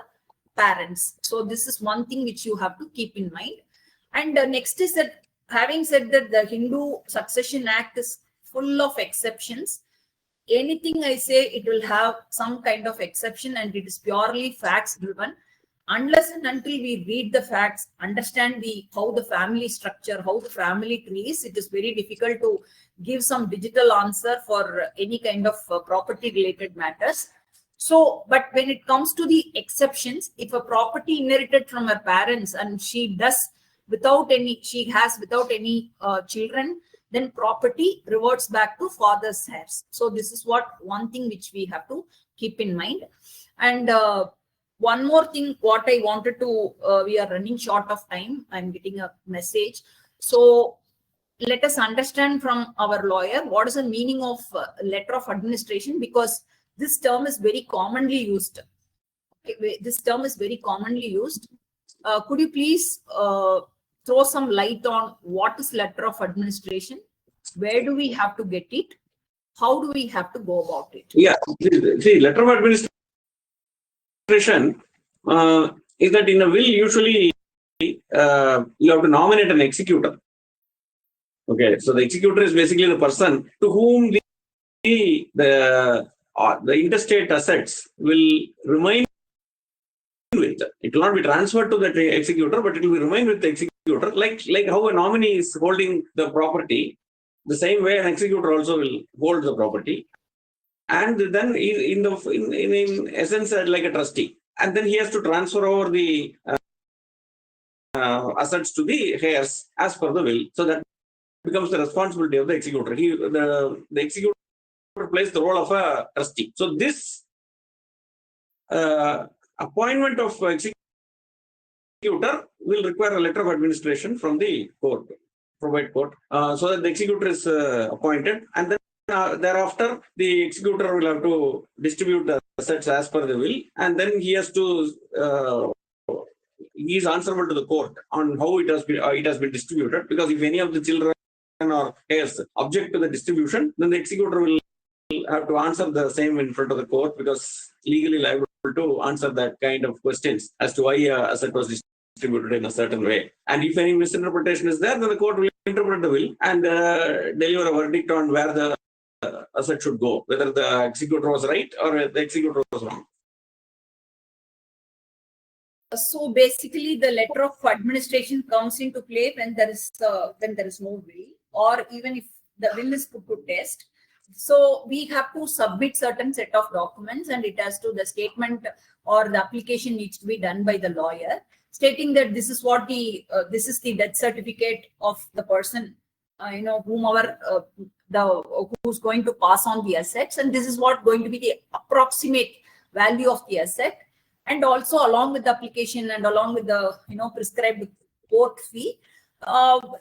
parents. So this is one thing which you have to keep in mind. And next is that, having said that, the Hindu Succession Act is full of exceptions. Anything I say, it will have some kind of exception, and it is purely facts driven. Unless and until we read the facts, understand how the family structure, how the family tree is, it is very difficult to give some digital answer for any kind of property related matters. So, but when it comes to the exceptions, if a property inherited from her parents and she has without any children, then property reverts back to father's heirs. So this is one thing which we have to keep in mind. And one more thing, what I wanted to, we are running short of time. I'm getting a message. So let us understand from our lawyer, what is the meaning of letter of administration, because this term is very commonly used. Okay, this term is very commonly used. Could you please throw some light on what is letter of administration? Where do we have to get it? How do we have to go about it?
Yeah, see, letter of administration is that in a will, usually you have to nominate an executor. Okay, so the executor is basically the person to whom the interstate assets will remain with. It will not be transferred to the executor, but it will remain with the executor. Like how a nominee is holding the property, the same way an executor also will hold the property, and then in essence like a trustee, and then he has to transfer over the assets to the heirs as per the will. So that becomes the responsibility of the executor. The executor plays the role of a trustee. So this appointment of executor will require a letter of administration from the court, provide court, so that the executor is appointed, and then thereafter the executor will have to distribute the assets as per the will, and then he has to he is answerable to the court on how it has been distributed, because if any of the children or heirs object to the distribution, then the executor will have to answer the same in front of the court, because legally liable to answer that kind of questions as to why asset was distributed in a certain way. And if any misinterpretation is there, then the court will interpret the will and deliver a verdict on where the asset should go, whether the executor was right or the executor was wrong.
So basically, the letter of administration comes into play when there is no will, or even if the will is put to test. So we have to submit certain set of documents, and it has to, the statement or the application needs to be done by the lawyer, stating that this is what this is the death certificate of the person, who's going to pass on the assets, and this is what going to be the approximate value of the asset. And also along with the application and along with the prescribed court fee,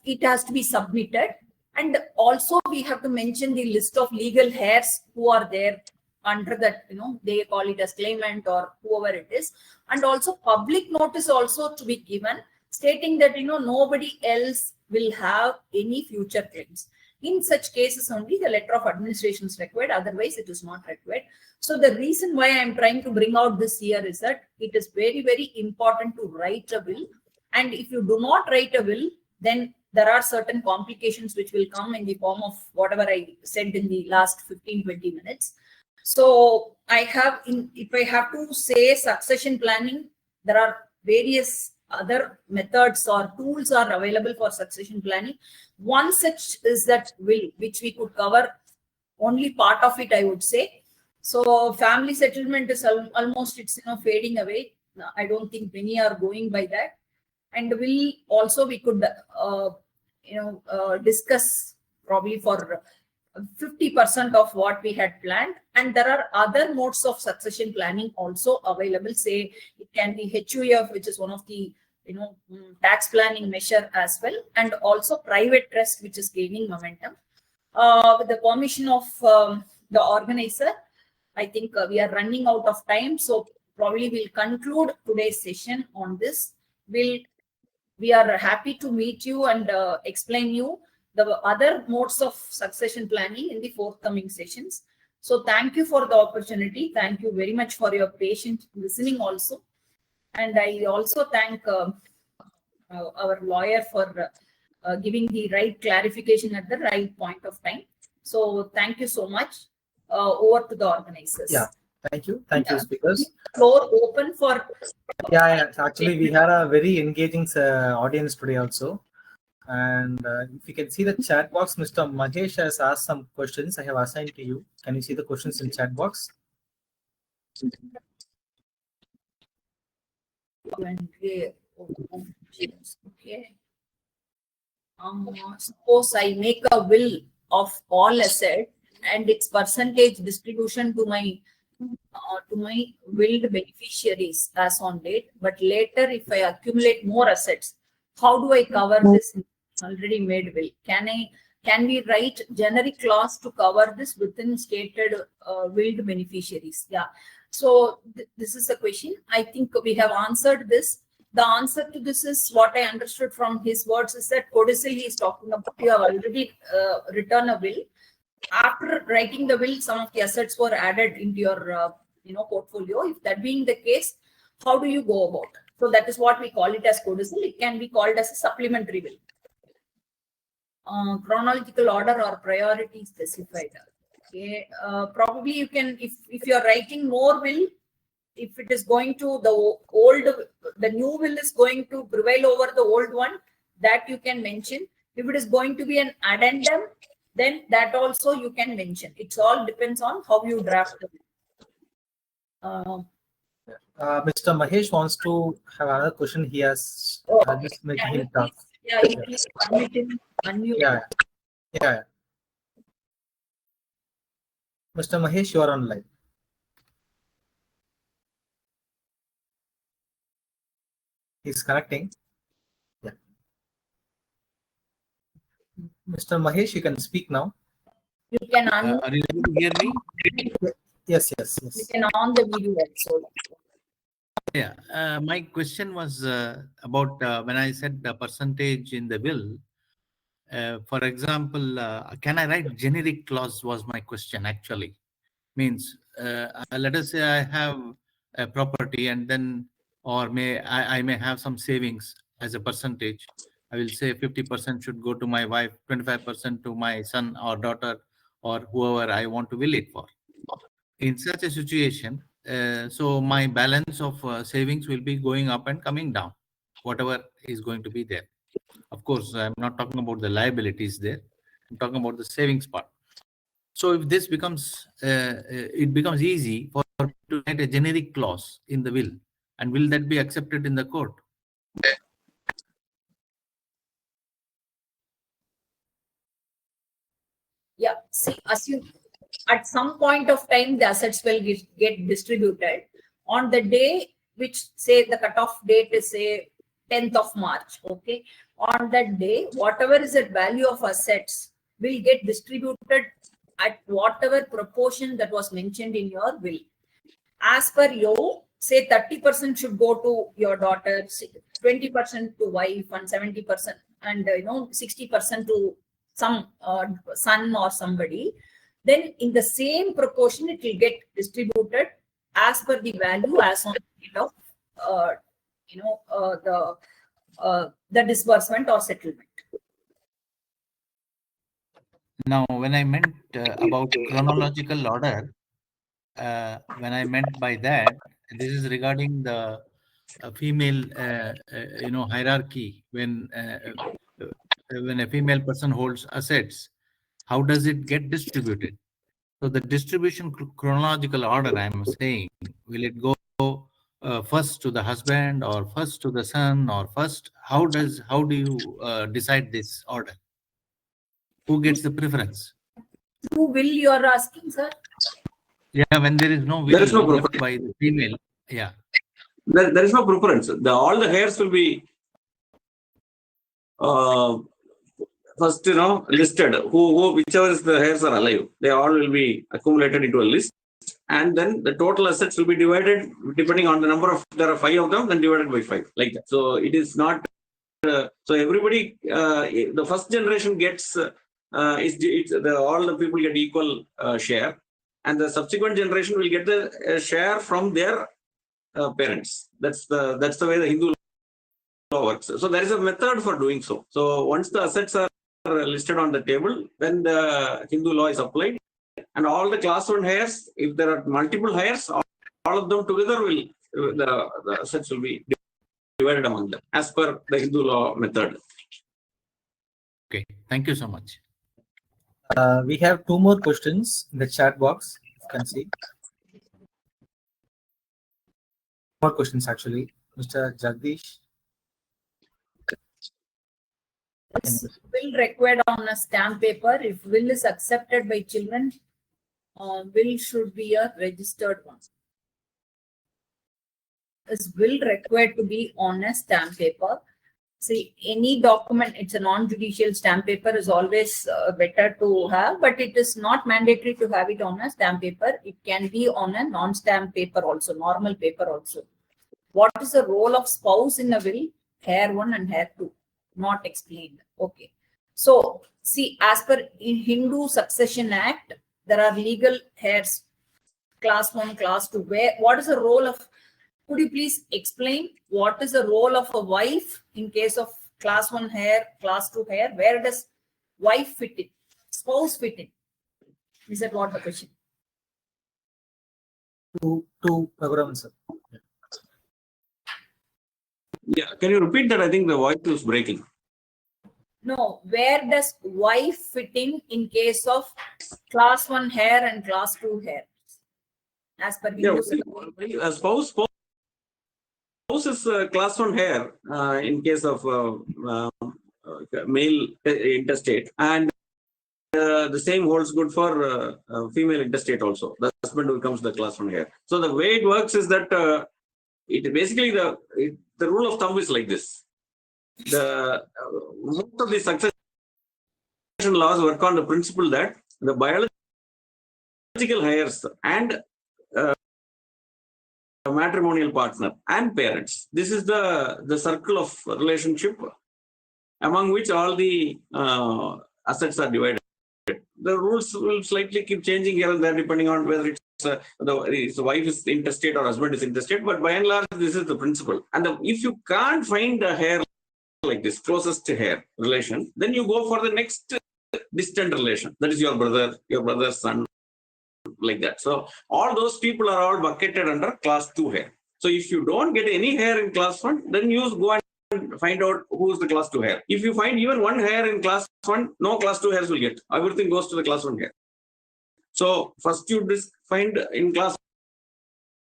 it has to be submitted. And also we have to mention the list of legal heirs who are there under that, they call it as claimant or whoever it is. And also public notice also to be given, stating that nobody else will have any future claims. In such cases only the letter of administration is required, otherwise it is not required. So the reason why I am trying to bring out this here is that it is very, very important to write a will. And if you do not write a will, then there are certain complications which will come in the form of whatever I said in the last 15-20 minutes. So if I have to say succession planning, there are various other methods or tools are available for succession planning. One such is that will, which we could cover only part of it, I would say. So family settlement is almost, it's fading away. I don't think many are going by that. And will also we could discuss probably for 50% of what we had planned. And there are other modes of succession planning also available. Say it can be HUF, which is one of the tax planning measure as well, and also private trust, which is gaining momentum. With the permission of the organizer, I think we are running out of time, so probably we'll conclude today's session on this. We are happy to meet you and explain you the other modes of succession planning in the forthcoming sessions. So thank you for the opportunity. Thank you very much for your patient listening also. And I also thank our lawyer for giving the right clarification at the right point of time. So thank you so much. Over to the organizers.
Yeah, thank you. Thank you, speakers.
Floor open for...
Yeah, actually we had a very engaging audience today also. And if you can see the chat box, Mr. Mahesh has asked some questions I have assigned to you. Can you see the questions in chat box?
Okay. Suppose I make a will of all assets and its percentage distribution to my willed beneficiaries as on date, but later if I accumulate more assets, how do I cover this already made will? Can we write generic clause to cover this within stated willed beneficiaries? Yeah. So this is a question. I think we have answered this. The answer to this is what I understood from his words is that codicil he is talking about. You have already written a will. After writing the will, some of the assets were added into your portfolio. If that being the case, how do you go about? So that is what we call it as codicil. It can be called as a supplementary will. Chronological order or priority specified. Okay, probably you can, if you are writing more will, if it is going to the new will is going to prevail over the old one, that you can mention. If it is going to be an addendum, then that also you can mention. It all depends on how you draft the will.
Mr. Mahesh wants to have another question. He has just making him talk.
Yeah, you please unmute him. Unmute.
Yeah. Mr. Mahesh, you are online. He's connecting. Yeah. Mr. Mahesh, you can speak now.
You can unmute.
Are you able to hear me?
Yes.
You can on the video also.
Yeah. My question was about when I said the percentage in the will. For example, can I write generic clause was my question actually. Means let us say I have a property and then I may have some savings as a percentage. I will say 50% should go to my wife, 25% to my son or daughter or whoever I want to will it for. In such a situation, so my balance of savings will be going up and coming down, whatever is going to be there. Of course, I'm not talking about the liabilities there. I'm talking about the savings part. So if this becomes, it becomes easy for to write a generic clause in the will, and will that be accepted in the court?
Yeah, see, assume at some point of time the assets will get distributed on the day which say the cutoff date is say 10th of March. Okay, on that day, whatever is the value of assets will get distributed at whatever proportion that was mentioned in your will. As per you, say 30% should go to your daughter, 20% to wife, and 70% and 60% to some son or somebody, then in the same proportion it will get distributed as per the value as on the date of the disbursement or settlement.
Now, when I meant about chronological order, when I meant by that, this is regarding the female, hierarchy. When a female person holds assets, how does it get distributed? So the distribution chronological order, I'm saying, will it go first to the husband or first to the son or first? How do you decide this order? Who gets the preference?
Who will you are asking, sir?
Yeah, when there is no will
There is no
left
preference.
by the female. Yeah.
There is no preference. All the heirs will be first, listed. Whichever is the heirs are alive, they all will be accumulated into a list, and then the total assets will be divided depending on the number of. There are 5 of them, then divided by 5, like that. So it is not. So everybody, the first generation gets all the people get equal share, and the subsequent generation will get the share from their parents. That's the way the Hindu law works. So there is a method for doing so. So once the assets are listed on the table, then the Hindu law is applied, and all the class 1 heirs, if there are multiple heirs, all of them together will the assets will be divided among them as per the Hindu law method.
Okay. Thank you so much.
We have 2 more questions in the chat box. You can see. More questions actually. Mr. Jagdish.
Will required on a stamp paper. If will is accepted by children, will should be a registered one. Is will required to be on a stamp paper. See, any document, it's a non-judicial stamp paper is always better to have, but it is not mandatory to have it on a stamp paper. It can be on a non-stamp paper also, normal paper also. What is the role of spouse in a will? Heir 1 and heir 2. Not explained. Okay. So, see, as per in Hindu Succession Act, there are legal heirs, class 1, class 2. What is the role of, could you please explain what is the role of a wife in case of class 1 heir, class 2 heir? Where does wife fit in? Spouse fit in? Is that what the question?
To Raghuram, sir.
Yeah, can you repeat that? I think the voice is breaking.
No, where does wife fit in case of class 1 heir and class 2 heir? As per Hindu
Spouse is class 1 heir in case of male intestate, and the same holds good for female intestate also. The husband becomes the class 1 heir. So the way it works is that it basically the rule of thumb is like this. Most of the succession laws work on the principle that the biological heirs and matrimonial partner and parents, this is the circle of relationship among which all the assets are divided. The rules will slightly keep changing here and there depending on whether it's the wife is intestate or husband is intestate, but by and large this is the principle. And if you can't find a heir like this, closest heir relation, then you go for the next distant relation, that is your brother's son, like that. So all those people are all bucketed under class 2 heir. So if you don't get any heir in class 1, then you go and find out who is the class 2 heir. If you find even one heir in class 1, no class 2 heirs will get. Everything goes to the class 1 heir. So first you find in class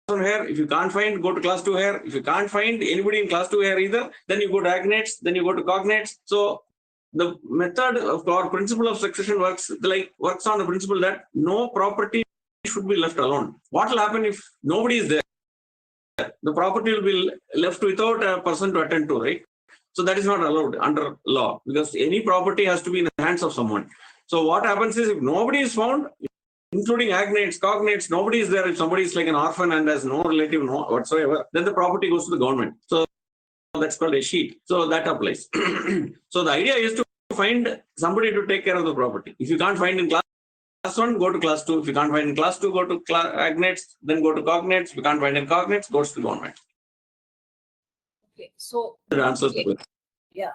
1 heir. If you can't find, go to class 2 heir. If you can't find anybody in class 2 heir either, then you go to agnates, then you go to cognates. So the method or principle of succession works on the principle that no property should be left alone. What will happen if nobody is there? The property will be left without a person to attend to, right? So that is not allowed under law, because any property has to be in the hands of someone. So what happens is, if nobody is found, including agnates, cognates, nobody is there. If somebody is like an orphan and has no relative whatsoever, then the property goes to the government. So that's called a sheet. So that applies. So the idea is to find somebody to take care of the property. If you can't find in class 1, go to class 2. If you can't find in class 2, go to cognates, then go to cognates. If you can't find in cognates, go to the government.
Okay, so
That answers the question.
yeah,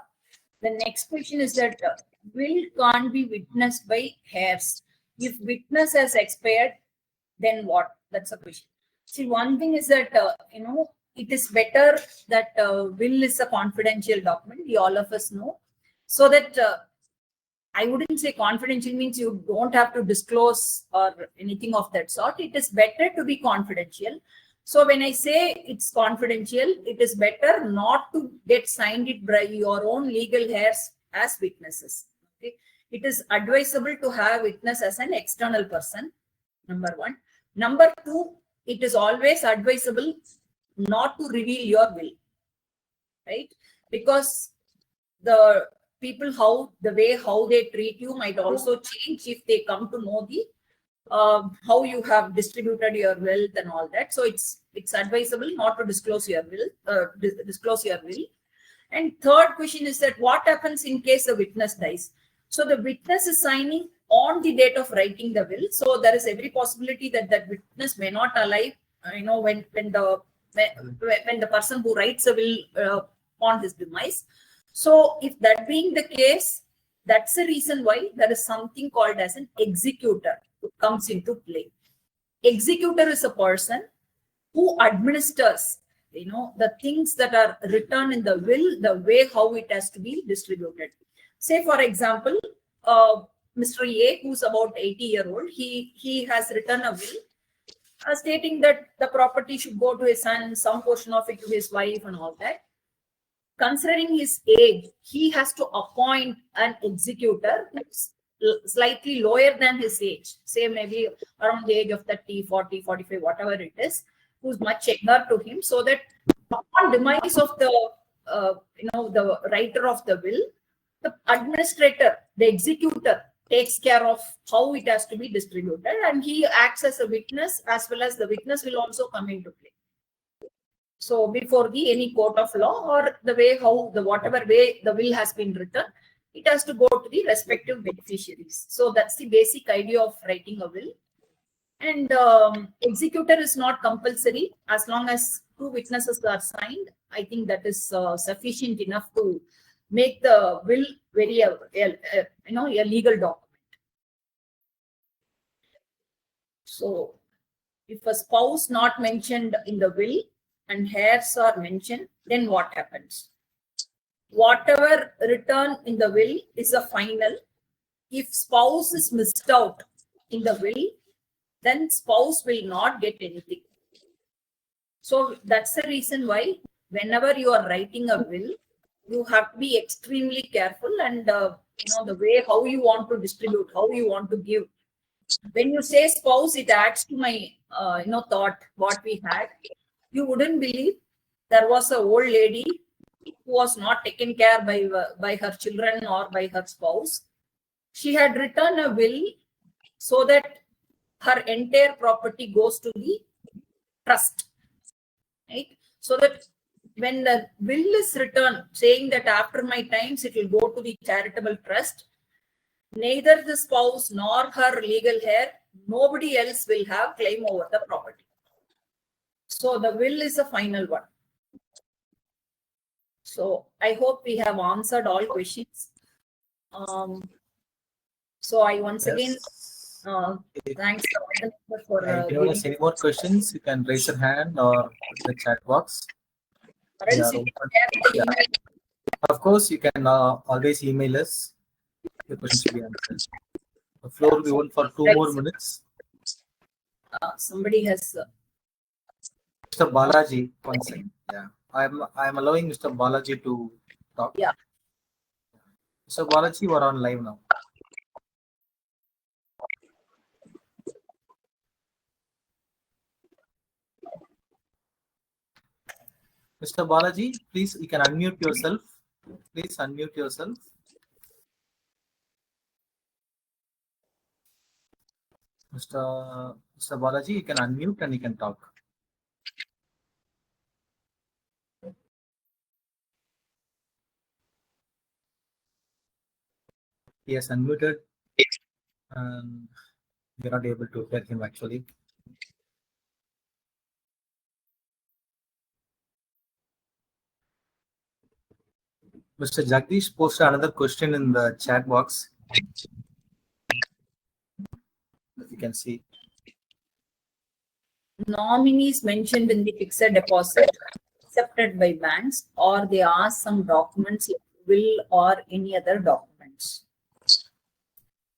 the next question is that will can't be witnessed by heirs. If witness has expired, then what? That's a question. See, one thing is that it is better that will is a confidential document. We all of us know, so that I wouldn't say confidential means you don't have to disclose or anything of that sort. It is better to be confidential. So when I say it's confidential, it is better not to get signed it by your own legal heirs as witnesses. Okay? It is advisable to have witness as an external person, number one. Number two, it is always advisable not to reveal your will, right? Because the people, the way how they treat you might also change if they come to know the how you have distributed your wealth and all that. So it's advisable not to disclose your will. And third question is that what happens in case a witness dies? So the witness is signing on the date of writing the will. So there is every possibility that that witness may not alive. When the person who writes a will on his demise. So if that being the case, that's the reason why there is something called as an executor who comes into play. Executor is a person who administers, the things that are written in the will, the way how it has to be distributed. Say, for example, Mr. A, who's about 80-year-old, he has written a will stating that the property should go to his son, some portion of it to his wife and all that. Considering his age, he has to appoint an executor who's slightly lower than his age, say maybe around the age of 30, 40, 45, whatever it is, who's much younger to him, so that upon demise of the the writer of the will, the administrator, the executor, takes care of how it has to be distributed, and he acts as a witness, as well as the witness will also come into play. So before any court of law, or the way how whatever way the will has been written, it has to go to the respective beneficiaries. So that's the basic idea of writing a will. And executor is not compulsory. As long as 2 witnesses are signed, I think that is sufficient enough to make the will very a legal document. So if a spouse not mentioned in the will and heirs are mentioned, then what happens? Whatever written in the will is a final. If spouse is missed out in the will, then spouse will not get anything. So that's the reason why whenever you are writing a will, you have to be extremely careful, and the way how you want to distribute, how you want to give. When you say spouse, it adds to my thought what we had. You wouldn't believe there was an old lady who was not taken care by her children or by her spouse. She had written a will so that her entire property goes to the trust, right? So that when the will is written saying that after my times it will go to the charitable trust, neither the spouse nor her legal heir, nobody else will have claim over the property. So the will is a final one. So I hope we have answered all questions. So I once again thanks for
If you have any more questions, you can raise your hand or put in the chat box. Yeah. Of course, you can always email us. The questions will be answered. The floor will be open for 2 more minutes.
Somebody has
Mr. Balaji, one second. Yeah, I'm allowing Mr. Balaji to talk.
Yeah.
Mr. Balaji, you are on live now. Mr. Balaji, please, you can unmute yourself. Please unmute yourself. Mr. Balaji, you can unmute and you can talk. He has unmuted. And we're not able to hear him actually. Mr. Jagdish posted another question in the chat box. If you can see.
Nominees mentioned in the fixed deposit accepted by banks, or they ask some documents like will or any other documents.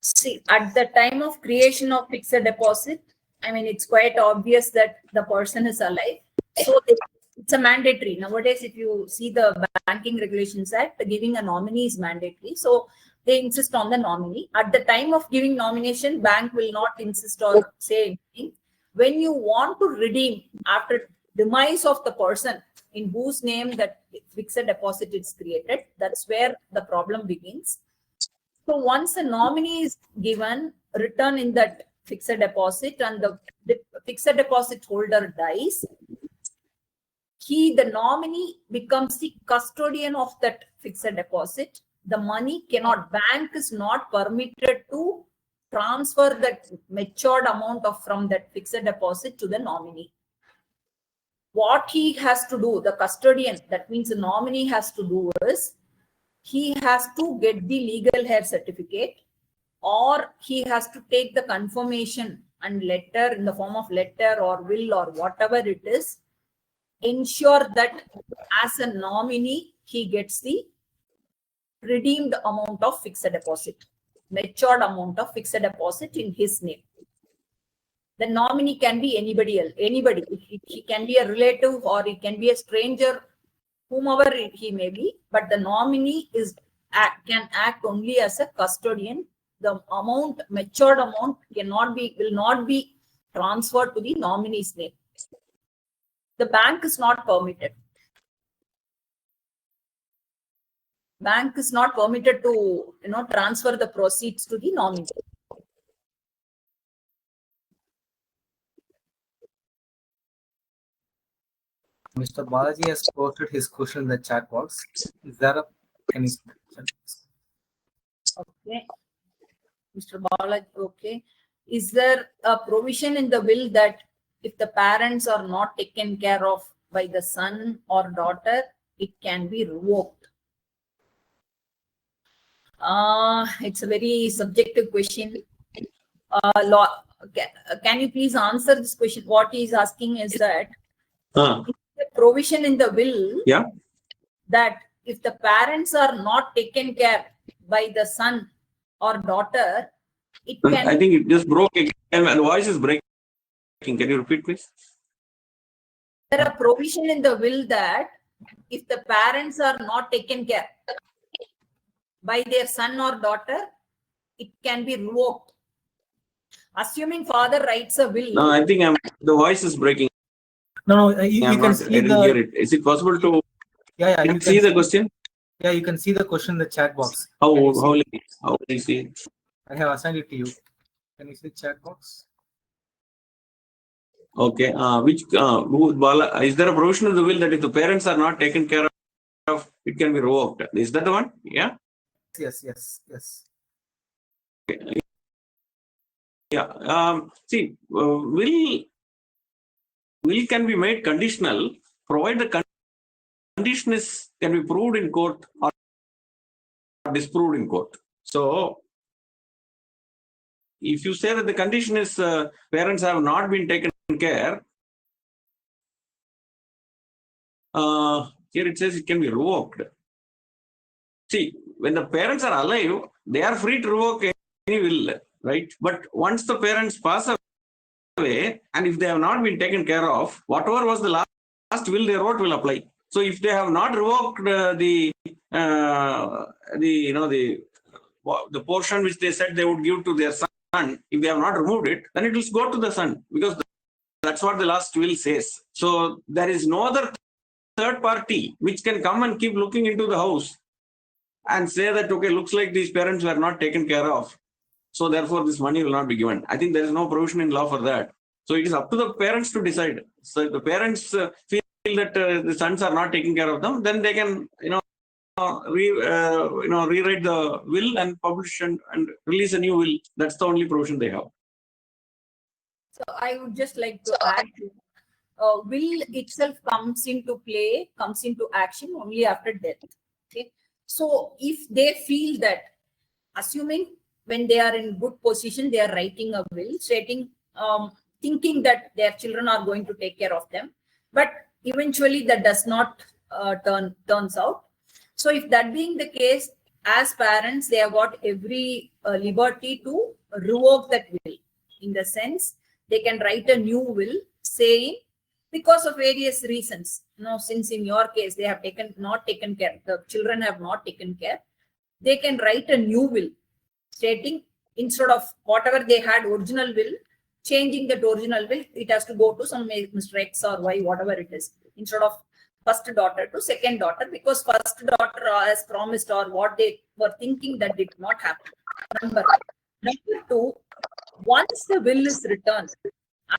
See, at the time of creation of fixed deposit, I mean, it's quite obvious that the person is alive. So it's a mandatory. Nowadays, if you see the Banking Regulations Act, giving a nominee is mandatory. So they insist on the nominee. At the time of giving nomination, bank will not insist or say anything. When you want to redeem after demise of the person in whose name that fixed deposit is created, that's where the problem begins. So once a nominee is given, return in that fixed deposit and the fixed deposit holder dies, the nominee becomes the custodian of that fixed deposit. The money bank is not permitted to transfer that matured amount from that fixed deposit to the nominee. What he has to do, the custodian, that means the nominee has to do is, he has to get the legal heir certificate, or he has to take the confirmation and letter in the form of letter or will or whatever it is, ensure that as a nominee, he gets the redeemed amount of fixed deposit, matured amount of fixed deposit in his name. The nominee can be anybody else, anybody. He can be a relative or he can be a stranger, whomever he may be, but the nominee can act only as a custodian. The amount, matured amount, will not be transferred to the nominee's name. The bank is not permitted. Bank is not permitted to transfer the proceeds to the nominee.
Mr. Balaji has posted his question in the chat box. Is there any question?
Okay. Mr. Balaji, okay. Is there a provision in the will that if the parents are not taken care of by the son or daughter, it can be revoked? It's a very subjective question. Can you please answer this question? What he is asking is that the provision in the will that if the parents are not taken care by the son or daughter, it can.
I think it just broke again. The voice is breaking. Can you repeat, please?
There are provision in the will that if the parents are not taken care by their son or daughter, it can be revoked. Assuming father writes a will.
No, I think the voice is breaking.
No, you can see
I didn't hear it. Is it possible to
you can
see the question?
Yeah, you can see the question in the chat box.
How will you see it?
I have assigned it to you. Can you see the chat box?
Okay. Is there a provision in the will that if the parents are not taken care of, it can be revoked? Is that the one? Yeah.
Yes.
Okay. Yeah. See, will can be made conditional, provided the condition can be proved in court or disproved in court. So, if you say that the condition is parents have not been taken care, here it says it can be revoked. See, when the parents are alive, they are free to revoke any will, right? But once the parents pass away, and if they have not been taken care of, whatever was the last will they wrote will apply. So if they have not revoked the portion which they said they would give to their son, if they have not removed it, then it will go to the son, because that's what the last will says. So there is no other third party which can come and keep looking into the house and say that, okay, looks like these parents were not taken care of, so therefore this money will not be given. I think there is no provision in law for that. So it is up to the parents to decide. So if the parents feel that the sons are not taking care of them, then they can, rewrite the will and publish and release a new will. That's the only provision they have.
So I would just like to add to will itself comes into play, comes into action only after death. Okay. So if they feel that, assuming when they are in good position, they are writing a will, stating, thinking that their children are going to take care of them, but eventually that does not turns out. So if that being the case, as parents, they have got every liberty to revoke that will. In the sense, they can write a new will saying, because of various reasons, since in your case they have not taken care, the children have not taken care, they can write a new will stating, instead of whatever they had original will, changing that original will, it has to go to some Mr. X or Y, whatever it is, instead of first daughter to second daughter, because first daughter has promised or what they were thinking, that did not happen. Number two, once the will is returned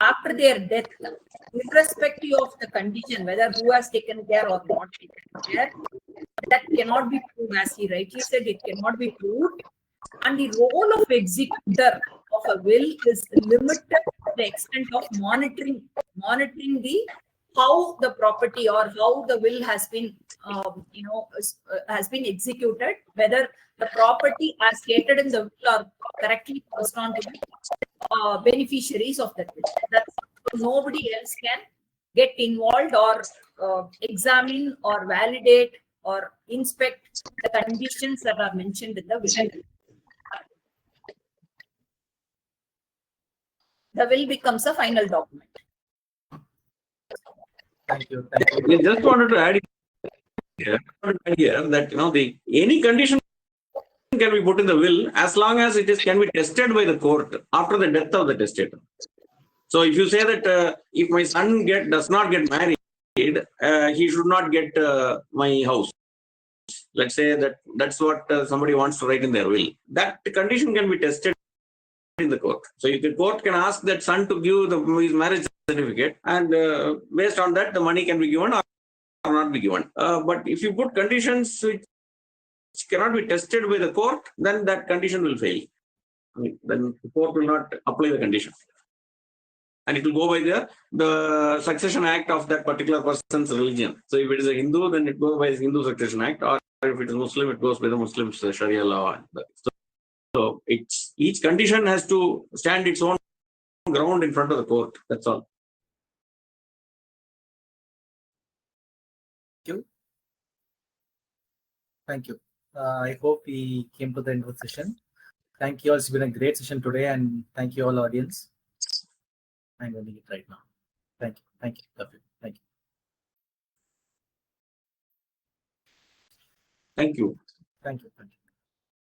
after their death, irrespective of the condition, whether who has taken care or not taken care, that cannot be proved. As he rightly said, it cannot be proved. And the role of executor of a will is limited to the extent of monitoring the how the property or how the will has been has been executed, whether the property as stated in the will are correctly passed on to the beneficiaries of that will. That's nobody else can get involved or examine or validate or inspect the conditions that are mentioned in the will. The will becomes a final document.
Thank you. Thank you.
I just wanted to add here that any condition can be put in the will as long as it can be tested by the court after the death of the testator. So if you say that if my son does not get married, he should not get my house. Let's say that's what somebody wants to write in their will. That condition can be tested in the court. So if the court can ask that son to give his marriage certificate, and based on that, the money can be given or not be given. But if you put conditions which cannot be tested by the court, then that condition will fail. Then the court will not apply the condition. And it will go by the Succession Act of that particular person's religion. So if it is a Hindu, then it goes by the Hindu Succession Act, or if it is Muslim, it goes by the Muslim Sharia law. So each condition has to stand its own ground in front of the court. That's all.
Thank you. I hope we came to the end of the session. Thank you all. It's been a great session today, and thank you all, audience. I'm ending it right now. Thank you. Thank you. Love you. Thank you.
Thank you.
Thank you. Thank you.